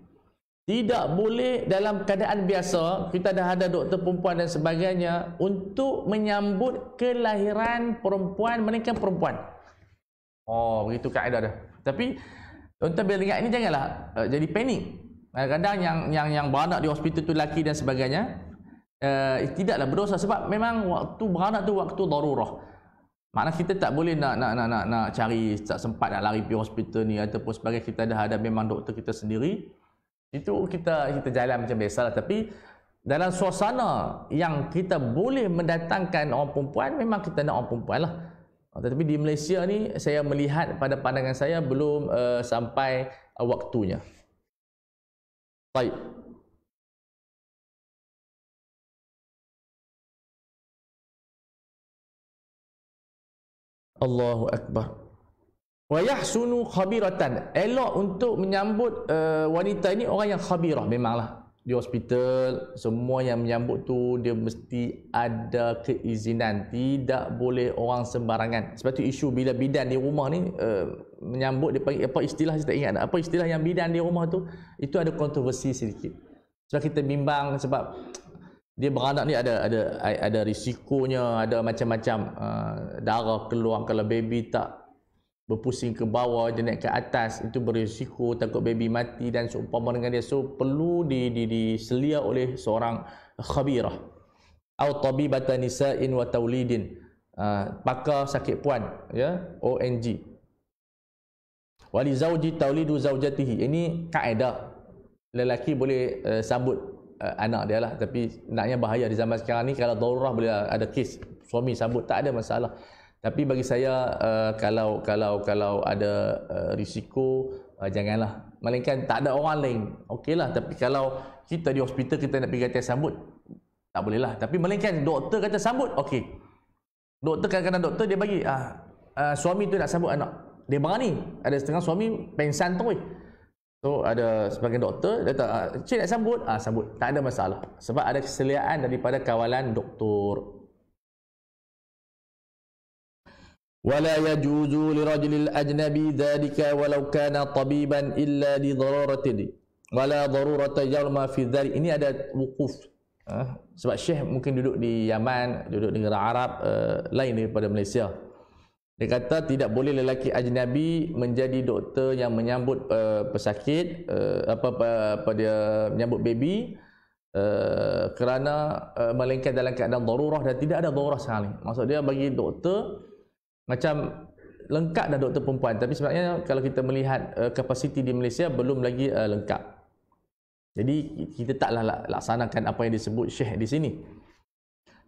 Tidak boleh dalam keadaan biasa, kita dah ada doktor perempuan dan sebagainya, untuk menyambut kelahiran perempuan, melainkan perempuan. Oh, begitu kaedah dah. Tapi tuan-tuan bila dengar ini janganlah jadi panik. Kadang-kadang yang beranak di hospital tu lelaki dan sebagainya, tidaklah berdosa, sebab memang waktu beranak tu waktu darurah. Maknanya kita tak boleh nak cari, tak sempat nak lari pergi hospital ni ataupun sebagainya. Kita dah ada memang doktor kita sendiri. Itu kita jalan macam biasalah. Tapi dalam suasana yang kita boleh mendatangkan orang perempuan, memang kita nak orang perempuan lah. Tetapi di Malaysia ni, saya melihat pada pandangan saya belum sampai waktunya. Baik. Allahu Akbar. Wa yahsunu khabiratan, elok untuk menyambut wanita ini orang yang khabirah. Memanglah di hospital semua yang menyambut tu dia mesti ada keizinan, tidak boleh orang sembarangan. Sebab tu isu bila bidan di rumah ni menyambut, dia panggil apa istilah, saya tak ingat apa istilah yang bidan di rumah tu, itu ada kontroversi sedikit. Sebab kita bimbang, sebab dia beranak ni ada risikonya, ada macam-macam, darah keluar kalau baby tak berpusing ke bawah, dia naik ke atas, itu berisiko, takut baby mati dan seumpama dengan dia. So perlu diselia oleh seorang khabirah atau tabibatan nisa'in wa taulidin, pakar sakit puan, ya, ONG. Wali zauji taulidu zaujatihi, ini kaedah lelaki boleh sambut anak dia lah, tapi naknya bahaya di zaman sekarang ni. Kalau darurah boleh ada kes suami sambut, tak ada masalah. Tapi bagi saya kalau ada risiko, janganlah. Melainkan tak ada orang lain, okeylah. Tapi kalau kita di hospital kita nak pergi kata sambut, tak boleh lah. Tapi melainkan doktor kata sambut, okey. Doktor kadang-kadang doktor dia bagi suami tu nak sambut anak, dia berani. Ada setengah suami pengsan tu. So ada sebagian doktor dia kata, cik nak sambut, sambut, tak ada masalah. Sebab ada keseliaan daripada kawalan doktor. ولا يجوز لرجل الأجنبي ذلك ولو كان طبيبا إلا لضرورة ولا ضرورة يوم في ذلك. Ini ada wukuf, sebab Syekh mungkin duduk di Yaman, duduk di negara Arab lain daripada Malaysia. Dia kata tidak boleh lelaki ajnabi menjadi doktor yang menyambut pesakit, dia menyambut baby, kerana melainkan dalam keadaan darurah, dan tidak ada darurah sekarang ni. Maksud dia bagi doktor macam lengkap dah doktor perempuan, tapi sebenarnya kalau kita melihat kapasiti di Malaysia belum lagi lengkap. Jadi kita taklah laksanakan apa yang disebut Syekh di sini.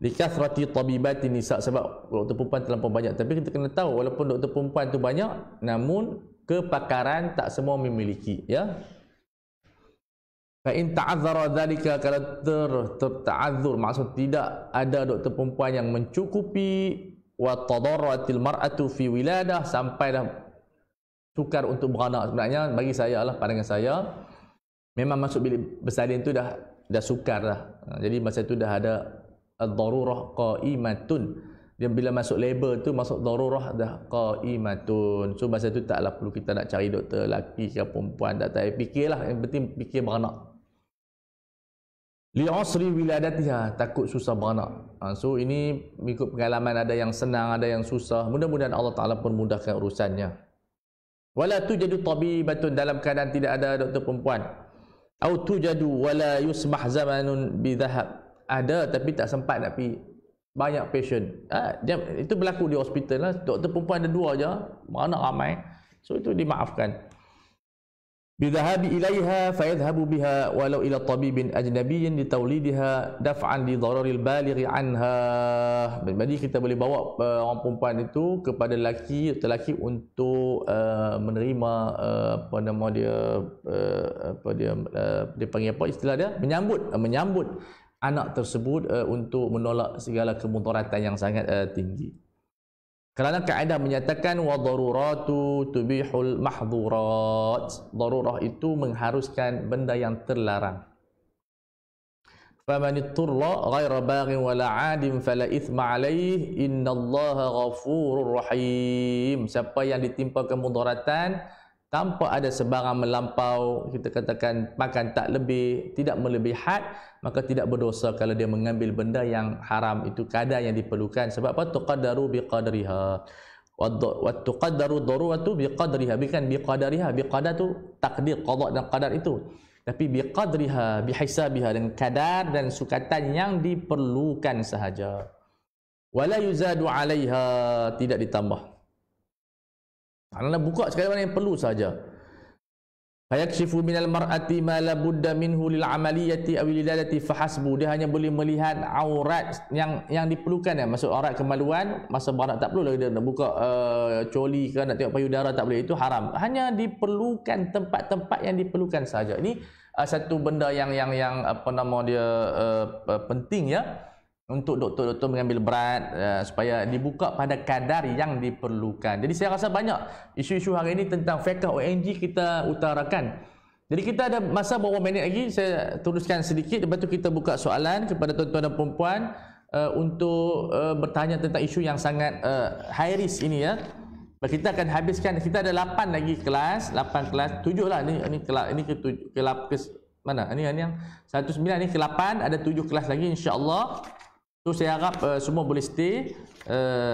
Likathrati tabibati nisa, sebab doktor perempuan terlampau banyak. Tapi kita kena tahu, walaupun doktor perempuan tu banyak, namun kepakaran tak semua memiliki, ya. Fa in ta'azzara dhalika, kalau terta'azzur, maksud tidak ada doktor perempuan yang mencukupi, wa tadarratil mar'atu fi wiladah, sampai dah sukar untuk beranak. Sebenarnya bagi saya lah, pandangan saya, memang masuk bilik bersalin tu dah sukar dah. Jadi masa tu dah ada ad-darurah qaimatun. Dia bila masuk labor tu masuk darurah dah qaimatun. So masa tu taklah perlu kita nak cari doktor lelaki ke perempuan, tak tahu, fikirlah, yang penting fikir beranak. Li'usri wiladatiha, takut susah beranak. So ini mengikut pengalaman, ada yang senang, ada yang susah. Mudah-mudahan Allah Ta'ala permudahkan urusannya. Wala tujadu tabibatun, dalam keadaan tidak ada doktor perempuan. Au tujadu wala yusmah zamanun bidhahab, ada tapi tak sempat nak pergi, banyak patient. Itu berlaku di hospital lah. Doktor perempuan ada 2 je, beranak ramai. So itu dimaafkan. Bidhahabi ilaiha fayadhhabu biha walau ila tabibin ajnabiyyin litaulidiha daf'an li dararil balighi anha. Jadi kita boleh bawa orang perempuan itu kepada lelaki untuk menerima dia panggil apa istilah dia, menyambut anak tersebut, untuk menolak segala kemudaratan yang sangat tinggi. Kerana kaedah menyatakan wa daruratu tubihul mahdhurat, darurah itu mengharuskan benda yang terlarang. Faman itturra ghaira baghin wala 'adin fala ithma 'alayhi innallaha ghafurur rahim. Siapa yang ditimpa kemudaratan tanpa ada sebarang melampau, kita katakan makan tak lebih, tidak melebihi had, maka tidak berdosa kalau dia mengambil benda yang haram. Itu kadar yang diperlukan. Sebab apa? Tuqaddaru biqadriha wa tuqaddaru daruratu biqadriha, bukan biqadariha. Biqadar tu takdir, qada dan qadar itu, tapi biqadriha, bihisabiha, dengan kadar dan sukatan yang diperlukan sahaja. Wala yuzadu 'alaiha, tidak ditambah. Karena buka sekali mana yang perlu saja. Fayakshifu minal mar'ati ma la budda minhu lil amaliyati aw liladati fahasbu. Dia hanya boleh melihat aurat yang diperlukan, maksud aurat kemaluan masa beranak. Tak perlu dia nak buka coli ke, nak tengok payudara, tak boleh, itu haram. Hanya diperlukan tempat-tempat yang diperlukan saja. Ini satu benda yang apa nama dia penting, ya, untuk doktor-doktor mengambil berat, supaya dibuka pada kadar yang diperlukan. Jadi saya rasa banyak isu-isu hari ini tentang fiqh ONG kita utarakan. Jadi kita ada masa beberapa minit lagi, saya teruskan sedikit, lepas tu kita buka soalan kepada tuan-tuan dan puan-puan untuk bertanya tentang isu yang sangat high risk ini, ya. Kita akan habiskan, kita ada 8 lagi kelas, 8 kelas, 7 lah, ini Mana? Ini yang 19 ni ke-8, ada 7 kelas lagi insya-Allah. So saya harap semua boleh stay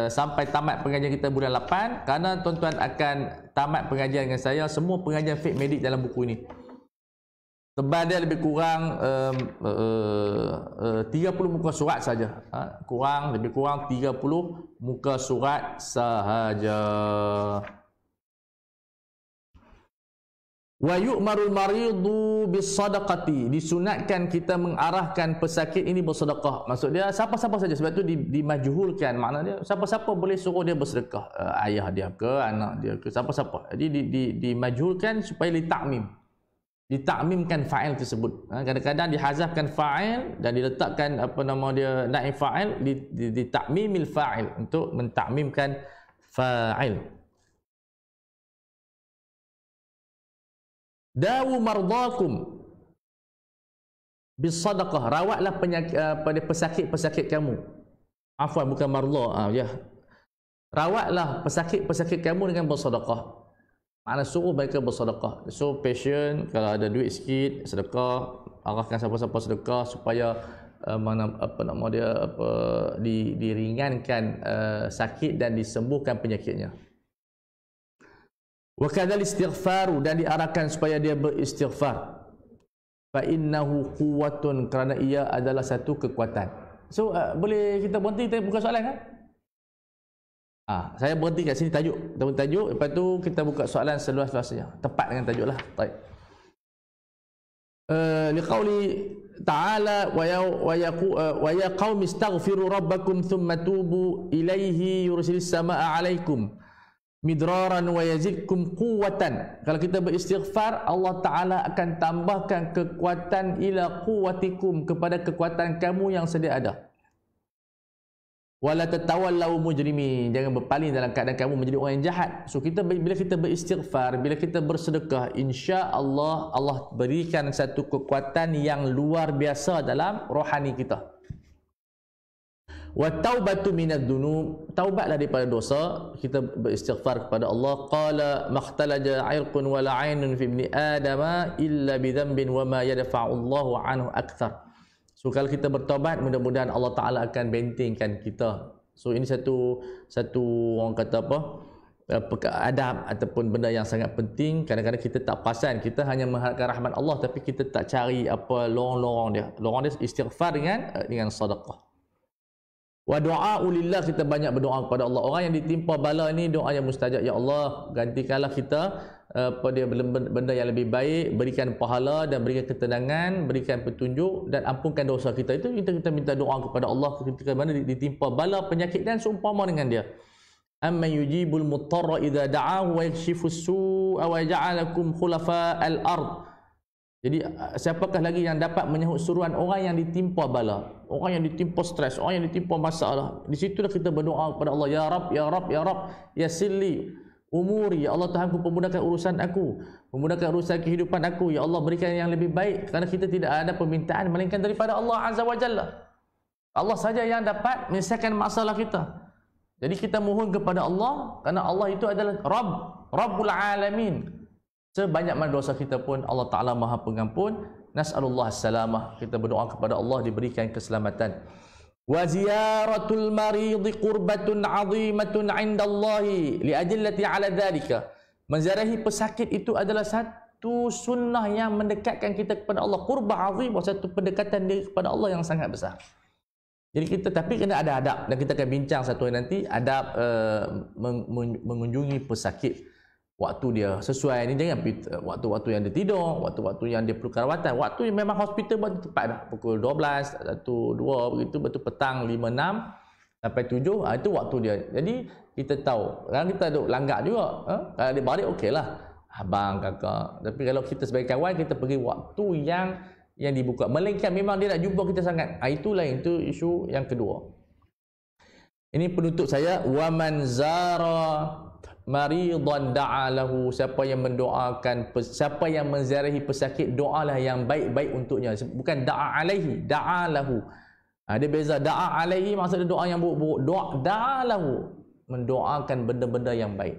sampai tamat pengajian kita bulan 8, kerana tuan-tuan akan tamat pengajian dengan saya semua pengajian fiqh medik dalam buku ini. Tebal dia lebih kurang 30 muka surat saja. Lebih kurang 30 muka surat sahaja. Wa yu'marul maridu bisadaqati, disunatkan kita mengarahkan pesakit ini bersedekah. Maksud dia siapa-siapa saja, sebab tu dimajhulkan, makna dia siapa-siapa boleh suruh dia bersedekah, ayah dia ke, anak dia ke, siapa-siapa. Jadi dimajhulkan supaya ditakmimkan fa'il tersebut. Kadang-kadang dihazafkan fa'il dan diletakkan naib fa'il, ditakmimil fa'il, untuk mentakmimkan fa'il. Dawu mardakum bisadaqah, rawatlah pada pesakit-pesakit kamu. Afwan, bukan marda, rawatlah pesakit-pesakit kamu dengan bersedekah. Makna suruh mereka bersedekah. So patient kalau ada duit sikit, sedekah, arahkan siapa-siapa sedekah supaya diringankan sakit dan disembuhkan penyakitnya. Wa kadzal istighfaru, dan diarahkan supaya dia beristighfar. Fa innahu quwwatun, kerana ia adalah satu kekuatan. So boleh kita berhenti, kita buka soalan kan? Saya berhenti kat sini tajuk. Kita tajuk, lepas tu kita buka soalan seluas-luasnya. Tepat dengan tajuk lah. Baik. Liqauli ta'ala wa ya qaumi istaghfiru rabbakum thumma tubu ilaihi yursilis samaa'a 'alaikum midraran wa yazidkum quwwatan. Kalau kita beristighfar, Allah Ta'ala akan tambahkan kekuatan ila quwwatikum, kepada kekuatan kamu yang sedia ada. Wala tatawallau mujrimin, jangan berpaling dalam keadaan kamu menjadi orang yang jahat. So bila kita beristighfar, bila kita bersedekah, insya-Allah Allah berikan satu kekuatan yang luar biasa dalam rohani kita. Wa taubatu minadz dzunub, taubatlah daripada dosa, kita beristighfar kepada Allah. Qala makhtalaja 'irqun wala 'ainun fi ibni adama illa bi dhanbin wa ma yadfa'u Allahu 'anhu akthar. So kalau kita bertaubat, mudah-mudahan Allah Ta'ala akan bentengkan kita. So ini satu orang kata adab ataupun benda yang sangat penting. Kadang-kadang kita tak perasan, kita hanya mengharapkan rahmat Allah, tapi kita tak cari lorong-lorong dia. Lorong dia istighfar dengan sedekah. Wa du'a'u lillah, kita banyak berdoa kepada Allah. Orang yang ditimpa bala ini doa yang mustajab. Ya Allah, gantikanlah kita pada benda yang lebih baik, berikan pahala dan berikan ketenangan, berikan petunjuk dan ampunkan dosa kita. Itu kita minta doa kepada Allah ketika mana ditimpa bala, penyakit dan seumpama dengan dia. Amman yujibul muttarra idza da'ahu wa yakshifus su'a wa yaj'alakum khulafa'al ard. Jadi siapakah lagi yang dapat menyahut suruhan orang yang ditimpa bala, orang yang ditimpa stres, orang yang ditimpa masalah. Di situlah kita berdoa kepada Allah, ya Rab, ya Rab, ya Rab, ya silli umuri, ya Allah Tuhanku, pemudahkan urusan aku, pemudahkan urusan kehidupan aku, ya Allah berikan yang lebih baik, kerana kita tidak ada permintaan melainkan daripada Allah Azza wa Jalla. Allah saja yang dapat menyelesaikan masalah kita. Jadi kita mohon kepada Allah, kerana Allah itu adalah Rabbul Alamin. Sebanyak mana dosa kita pun Allah Ta'ala Maha Pengampun. Nas'alullah salamah, kita berdoa kepada Allah diberikan keselamatan. Wa ziyaratul maridi qurbatun 'azimatun 'indallahi li ajillati 'ala dhalika. Menziarahi pesakit itu adalah satu sunnah yang mendekatkan kita kepada Allah. Qurbah 'azimah, satu pendekatan diri kepada Allah yang sangat besar. Jadi kita, tapi kena ada adab, dan kita akan bincang satu hari nanti adab mengunjungi pesakit. Waktu dia sesuai ni, jangan waktu-waktu yang dia tidur, waktu-waktu yang dia perlu rawatan. Waktu yang memang hospital buat tepat dah, pukul 12, 1, 2 begitu, betul petang 5, 6 sampai 7, itu waktu dia. Jadi kita tahu, kadang kita duk langgak juga, kalau dia balik okeylah, abang, kakak. Tapi kalau kita sebagai kawan, kita pergi waktu yang dibuka. Melainkan memang dia nak jumpa kita sangat, itu lain, itu isu yang kedua. Ini penutup saya, wa man zara maridan da'alahu, siapa yang mendoakan, siapa yang menziarahi pesakit, doalah yang baik-baik untuknya. Bukan da'a alaihi, da'alahu. Dia beza. Da'a alaihi maksudnya doa yang buruk-buruk. Da'alahu, mendoakan benda-benda yang baik.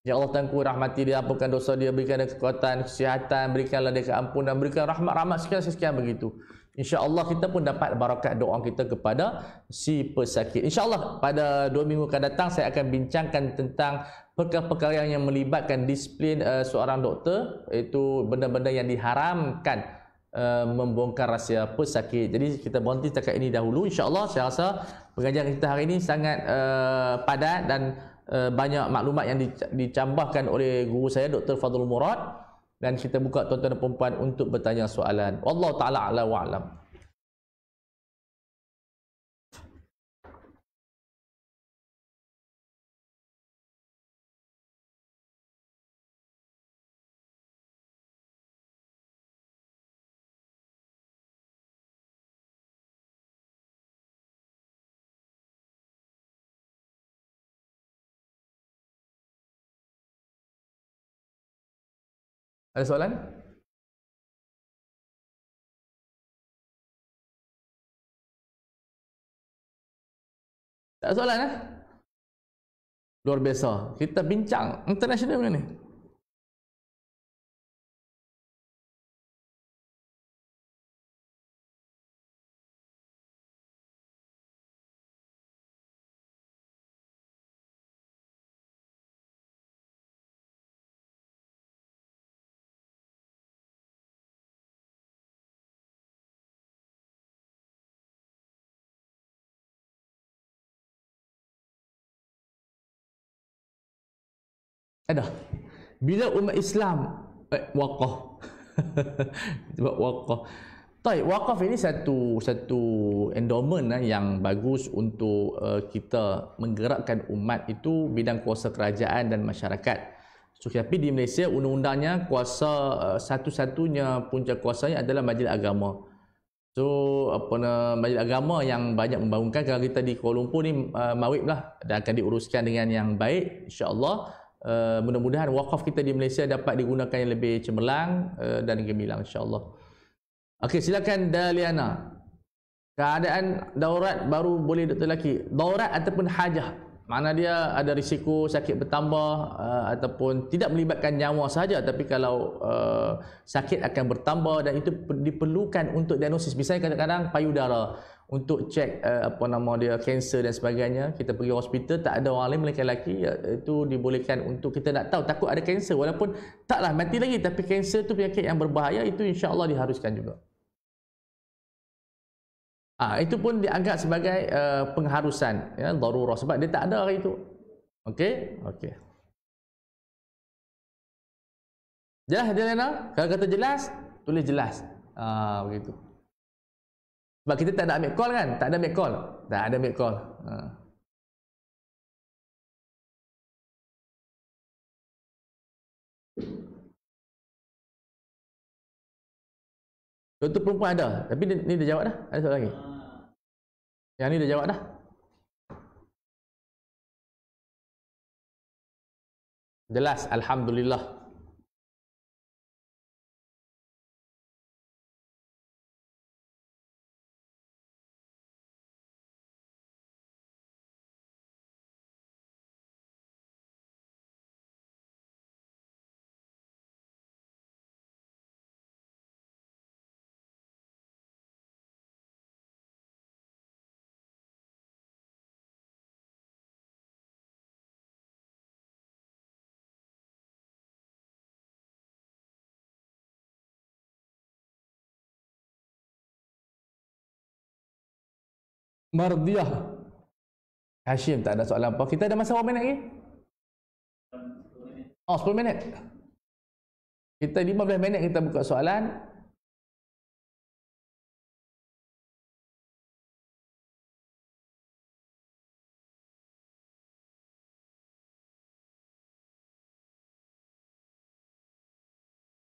Ya Allah Tuhanku, rahmati dia, ampunkan dosa dia, berikan dia kekuatan, kesihatan, berikanlah dia keampunan, berikan rahmat-rahmat sekian begitu. InsyaAllah kita pun dapat barakat doa kita kepada si pesakit. InsyaAllah pada 2 minggu akan datang saya akan bincangkan tentang perkara-perkara yang melibatkan disiplin seorang doktor, iaitu benda-benda yang diharamkan membongkar rahsia pesakit. Jadi kita berhenti setakat ini dahulu. InsyaAllah saya rasa pengajian kita hari ini sangat padat dan banyak maklumat yang dicambahkan oleh guru saya Dr. Fadlul Murad, dan kita buka tuan-tuan dan puan-puan untuk bertanya soalan. Wallahu taala a'la wa a'lam. Ada soalan? Tak ada soalan Luar biasa. Kita bincang international ni. Ada. Bila umat Islam waqaf. Sebab waqaf. Baik, wakaf ini satu endowment yang bagus untuk kita menggerakkan umat itu bidang kuasa kerajaan dan masyarakat. So, tapi di Malaysia undang-undangnya kuasa satu-satunya punca kuasanya adalah majlis agama. So majlis agama yang banyak membangunkan. Kalau kita di Kuala Lumpur ni mawib lah, dan akan diuruskan dengan yang baik, insya-Allah. Mudah-mudahan wakaf kita di Malaysia dapat digunakan yang lebih cemerlang dan gemilang, insya-Allah. Okey, silakan Daliana. Keadaan daurat baru boleh doktor lelaki. Daurat ataupun hajah, mana dia ada risiko sakit bertambah ataupun tidak melibatkan nyawa sahaja, tapi kalau sakit akan bertambah dan itu diperlukan untuk diagnosis. Misalnya kadang-kadang payudara untuk cek kanser dan sebagainya, kita pergi hospital tak ada orang lain melainkan lelaki, itu dibolehkan untuk kita nak tahu, takut ada kanser walaupun taklah mati lagi, tapi kanser tu penyakit yang berbahaya, itu insya-Allah diharuskan juga. Itu pun dianggap sebagai pengharusan, ya, darurah, sebab dia tak ada hari itu. Okey, okey. Jelas dia Lena? Kalau kata jelas, tulis jelas. Begitu. Sebab kita tak ada ambil call kan? Tak ada ambil call. Tak ada ambil call. Doktor perempuan ada, tapi ni dah jawab dah. Ada soalan lagi? Yang ni dah jawab dah. Jelas, alhamdulillah. Mardiah. Hashim, tak ada soalan apa. Kita ada masa berapa minit lagi? 10 minit. Kita 15 minit kita buka soalan.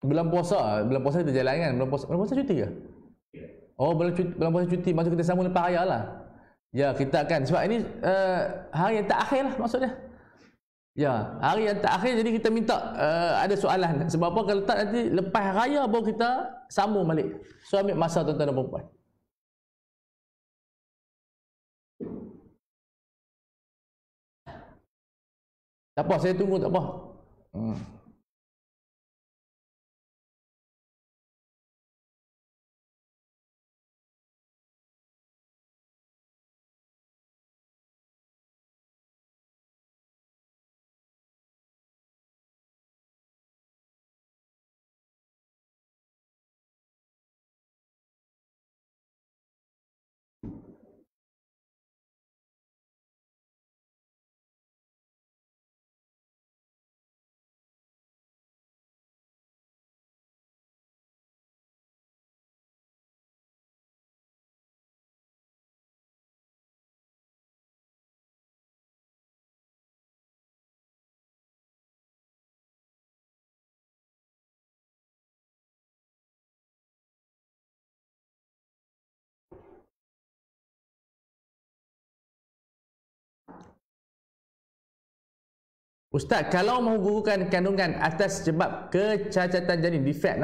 Bulan puasa kita jalan kan? Bulan puasa cuti ke? Oh, bulan puasa cuti, maksud kita sambung lepas raya lah. Ya, kita akan, sebab ini hari yang terakhir lah maksudnya. Ya, hari yang terakhir, jadi kita minta ada soalan. Sebab apa, kalau tak nanti lepas raya baru kita sambung balik. So ambil masa tuan-tuan dan puan-puan. Tak apa, saya tunggu, tak apa. Hmm. Ustaz, kalau menggugurkan kandungan atas sebab kecacatan janin, defect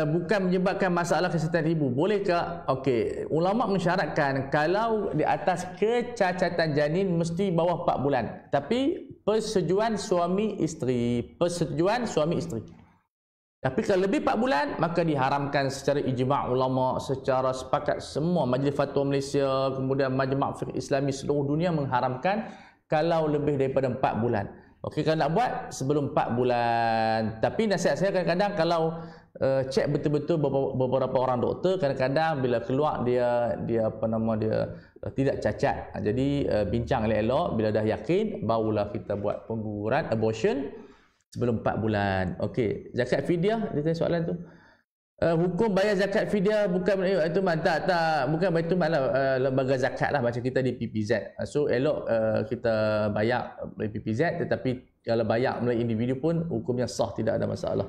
bukan menyebabkan masalah kesihatan ibu, bolehkah? Okey, ulama mensyaratkan kalau di atas kecacatan janin mesti bawah 4 bulan, tapi persetujuan suami isteri, Tapi kalau lebih 4 bulan, maka diharamkan secara ijma' ulama, secara sepakat semua Majlis Fatwa Malaysia, kemudian Majma' Fiqh Islami seluruh dunia mengharamkan kalau lebih daripada 4 bulan. Okey, kalau nak buat sebelum 4 bulan. Tapi nasihat saya kadang-kadang kalau cek betul-betul beberapa orang doktor, kadang-kadang bila keluar dia tidak cacat. Jadi bincang elok-elok, bila dah yakin barulah kita buat pengguguran abortion sebelum 4 bulan. Okey, zakat fidyah, dia tanya soalan tu. Hukum bayar zakat fidyah bukan itu bukan Baitul Mal lah, lembaga zakat lah macam kita di PPZ. So elok kita bayar dari PPZ, tetapi kalau bayar melalui individu pun hukumnya sah, tidak ada masalah.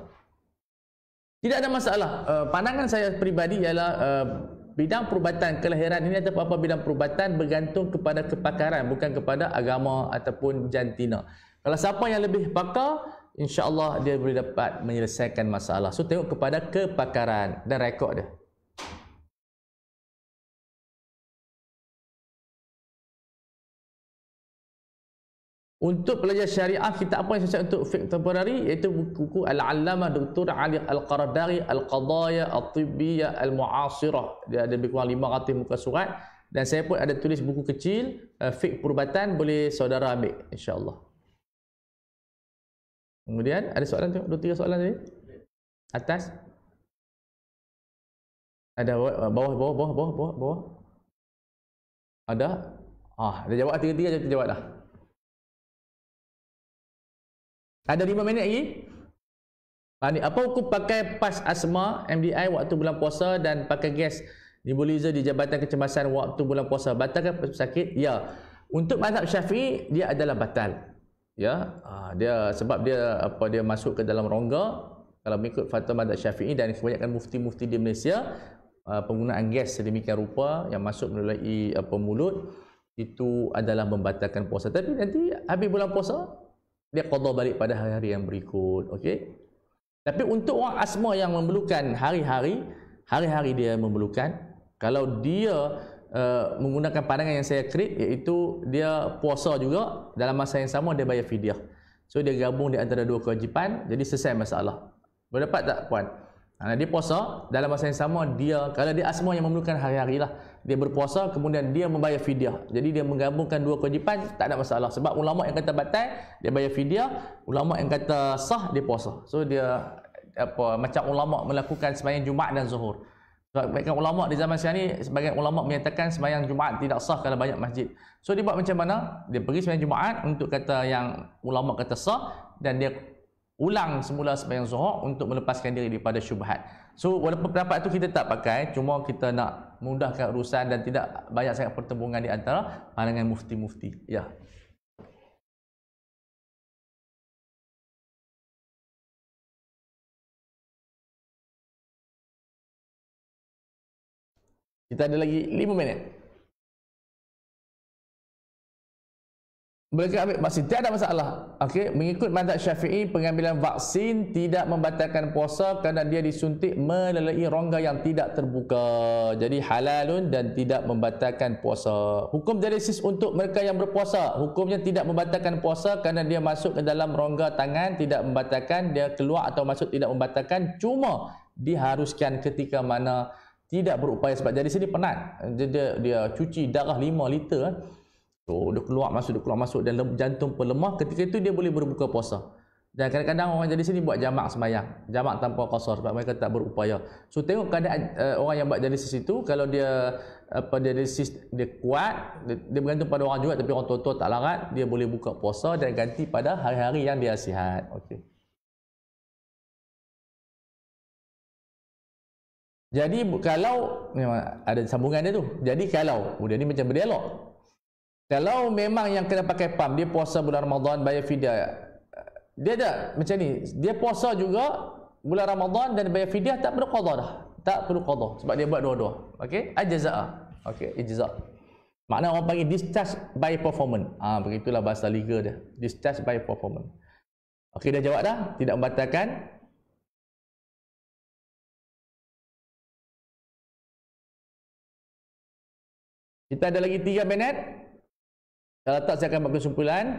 Tidak ada masalah. Pandangan saya peribadi ialah bidang perubatan kelahiran ini atau apa bidang perubatan bergantung kepada kepakaran, bukan kepada agama ataupun jantina. Kalau siapa yang lebih pakar, insya-Allah dia boleh dapat menyelesaikan masalah. So tengok kepada kepakaran dan rekod dia. Untuk pelajar syariah, kita apa yang cocok untuk fiqh temporari, iaitu buku Al-Allamah Dr. Ali Al-Qaradari Al-Qadaya Al-Tibbiyah Al-Mu'asirah. Dia ada lebih kurang 500 muka surat, dan saya pun ada tulis buku kecil fiqh perubatan, boleh saudara ambil insya-Allah. Kemudian ada soalan tu, 2-3 soalan tadi. Atas. Ada bawah. Ada. Dia jawab tiga-tiga je terjawab dah. Ada 5 minit lagi. Ni apa hukum pakai pas asma MDI waktu bulan puasa dan pakai gas nebulizer di Jabatan Kecemasan waktu bulan puasa, batalkah pesakit? Ya. Untuk mazhab Syafi'i dia adalah batal. Ya, dia sebab dia masuk ke dalam rongga. Kalau mengikut fatwa mazhab Syafi'i dan kebanyakan mufti-mufti di Malaysia, penggunaan gas sedemikian rupa yang masuk melalui mulut itu adalah membatalkan puasa. Tapi nanti habis bulan puasa dia qada balik pada hari-hari yang berikut. Okey. Tapi untuk orang asma yang memerlukan hari-hari dia memerlukan, kalau dia menggunakan pandangan yang saya create, iaitu dia puasa juga, dalam masa yang sama dia bayar fidyah. So dia gabung di antara dua kewajipan, jadi selesai masalah. Berdapat tak puan? Dia puasa, dalam masa yang sama dia, kalau dia asma yang memerlukan hari-hari lah, dia berpuasa kemudian dia membayar fidyah. Jadi dia menggabungkan dua kewajipan, tak ada masalah. Sebab ulama yang kata batal dia bayar fidyah, ulama yang kata sah dia puasa. So dia macam ulama melakukan sembahyang Jumaat dan Zuhur. Sebagian ulama di zaman sekarang ni, sebagian ulama menyatakan sembahyang Jumaat tidak sah kalau banyak masjid. So dia buat macam mana? Dia pergi sembahyang Jumaat untuk kata yang ulama kata sah, dan dia ulang semula sembahyang Zuhur untuk melepaskan diri daripada syubhat. So walaupun pendapat itu kita tak pakai, cuma kita nak mudahkan urusan dan tidak banyak sangat pertembungan di antara pandangan mufti-mufti. Ya. Kita ada lagi 5 minit. Mereka ambil vaksin, tidak ada masalah. Okey, mengikut mazhab Syafi'i, pengambilan vaksin tidak membatalkan puasa kerana dia disuntik melalui rongga yang tidak terbuka. Jadi halalun dan tidak membatalkan puasa. Hukum dialisis untuk mereka yang berpuasa, hukumnya tidak membatalkan puasa kerana dia masuk ke dalam rongga tangan, tidak membatalkan, dia keluar atau masuk tidak membatalkan, cuma diharuskan ketika mana tidak berupaya sebab jadi sini penat. Dia cuci darah 5 liter. So, dia keluar masuk dan jantung pun lemah. Ketika itu dia boleh berbuka puasa. Dan kadang-kadang orang jadi sini buat jamak sembahyang, jamak tanpa qasar sebab mereka tak berupaya. So tengok keadaan orang yang buat dialisis itu, kalau dia dialisis dia kuat, dia bergantung pada orang juga, tapi orang tua-tua tak larat, dia boleh buka puasa dan ganti pada hari-hari yang dia sihat. Okey. Jadi kalau memang ada sambungan dia tu. Jadi kalau dia ni macam berdialog. Kalau memang yang kena pakai pam, dia puasa bulan Ramadan bayar fidyah. Dia ada macam ni, dia puasa juga bulan Ramadan dan bayar fidyah, tak perlu qada dah. Tak perlu qada sebab dia buat dua-dua. Okey, ajza'a. Okey, ijza'. Makna orang panggil discharge by performance. Begitulah bahasa liga dia. Discharge by performance. Okey, dah jawab dah? Tidak membatalkan. Kita ada lagi 3 minit. Kalau tak, saya akan buat kesimpulan.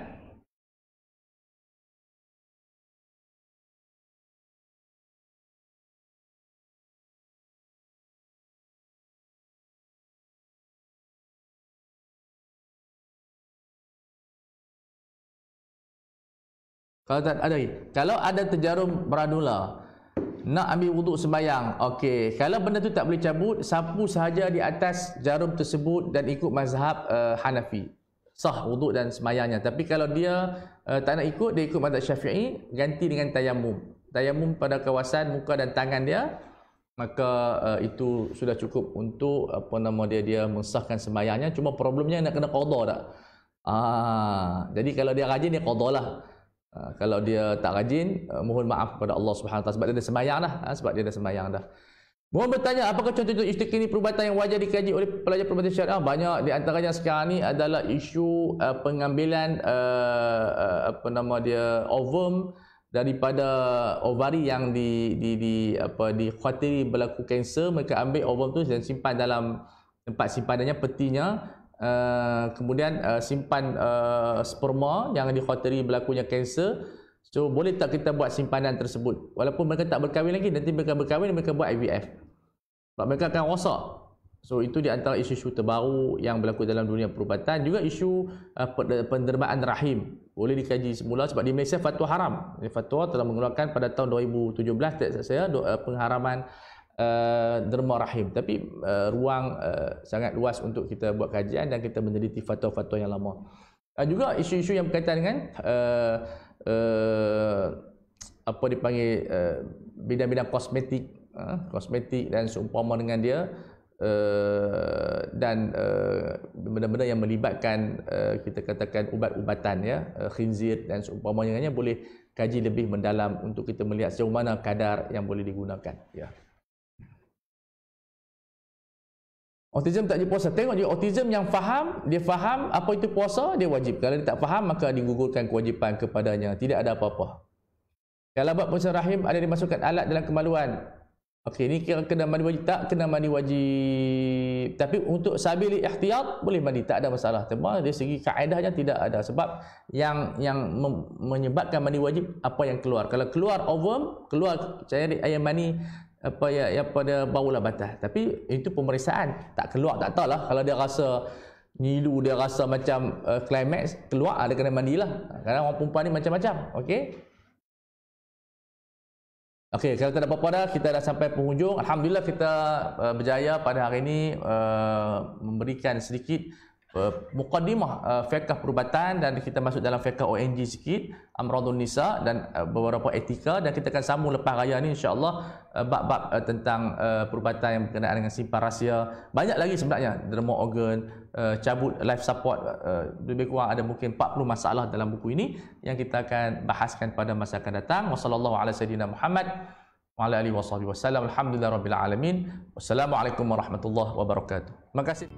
Kalau tak ada lagi. Kalau ada terjarum beranula, nak ambil wuduk sembahyang. Okey, kalau benda tu tak boleh cabut, sapu sahaja di atas jarum tersebut dan ikut mazhab Hanafi. Sah wuduk dan sembahyangnya. Tapi kalau dia tak nak ikut, dia ikut mazhab Syafi'i, ganti dengan tayamum. Tayamum pada kawasan muka dan tangan dia, maka itu sudah cukup untuk dia mensahkan sembahyangnya. Cuma problemnya nak kena qada tak? Jadi kalau dia rajin, dia qada lah. Kalau dia tak rajin, mohon maaf kepada Allah Subhanahu Wa Taala sebab dia dah sembahyang dah. Sebab dia dah sembahyang dah. Mohon bertanya, apakah contoh-contoh istiqni perubatan yang wajar dikaji oleh pelajar perubatan syariah? Banyak di antaranya sekarang ni adalah isu pengambilan ovum daripada ovari yang dikhawatiri berlaku kanser. Mereka ambil ovum tu dan simpan dalam tempat simpanannya, petinya. Kemudian simpan sperma yang dikhawatiri berlakunya kanser. So boleh tak kita buat simpanan tersebut walaupun mereka tak berkahwin lagi, nanti mereka berkahwin, mereka buat IVF sebab mereka akan rosak. So itu di antara isu-isu terbaru yang berlaku dalam dunia perubatan. Juga isu pendermaan rahim boleh dikaji semula sebab di Malaysia fatwa haram. Fatwa telah mengeluarkan pada tahun 2017 tak saya pengharaman derma rahim, tapi ruang sangat luas untuk kita buat kajian dan kita meneliti fatwa-fatwa yang lama. Juga isu-isu yang berkaitan dengan bidang-bidang kosmetik dan seumpama dengan dia, dan benda-benda yang melibatkan kita katakan ubat-ubatan, khinzir dan seumpamanya dengannya, boleh kaji lebih mendalam untuk kita melihat sejauh mana kadar yang boleh digunakan. Autism tak wajib puasa. Tengok je autism yang faham, dia faham apa itu puasa, dia wajib. Kalau dia tak faham, maka digugurkan kewajipan kepadanya. Tidak ada apa-apa. Kalau buat puasa rahim ada dimasukkan alat dalam kemaluan. Okey, ini kira kena mandi wajib, tak kena mandi wajib. Tapi untuk sabili ihtiyat boleh mandi, tak ada masalah. Cuma dari segi kaedahnya tidak ada, sebab yang menyebabkan mandi wajib apa yang keluar. Kalau keluar ovum, keluar cairan air mani pada baulah batas. Tapi itu pemeriksaan, tak keluar tak tahulah. Kalau dia rasa nyilu, dia rasa macam climax, keluar dia kena mandilah. Kadang orang perempuan ni macam-macam. Okey. Okey, kalau tak ada apa-apa dah, kita dah sampai penghujung. Alhamdulillah kita berjaya pada hari ini memberikan sedikit muqaddimah fiqh perubatan, dan kita masuk dalam fiqh ONG sikit, amradun nisa dan beberapa etika, dan kita akan sambung lepas raya ni insya-Allah bab-bab tentang perubatan yang berkenaan dengan simpan rahsia. Banyak lagi sebenarnya, derma organ, cabut life support, lebih kurang ada mungkin 40 masalah dalam buku ini yang kita akan bahaskan pada masa akan datang. Wassallallahu ala sayidina Muhammad wa ala alihi wasallam. Alhamdulillahirabbil alamin. Wassalamualaikum warahmatullahi wabarakatuh. Terima kasih.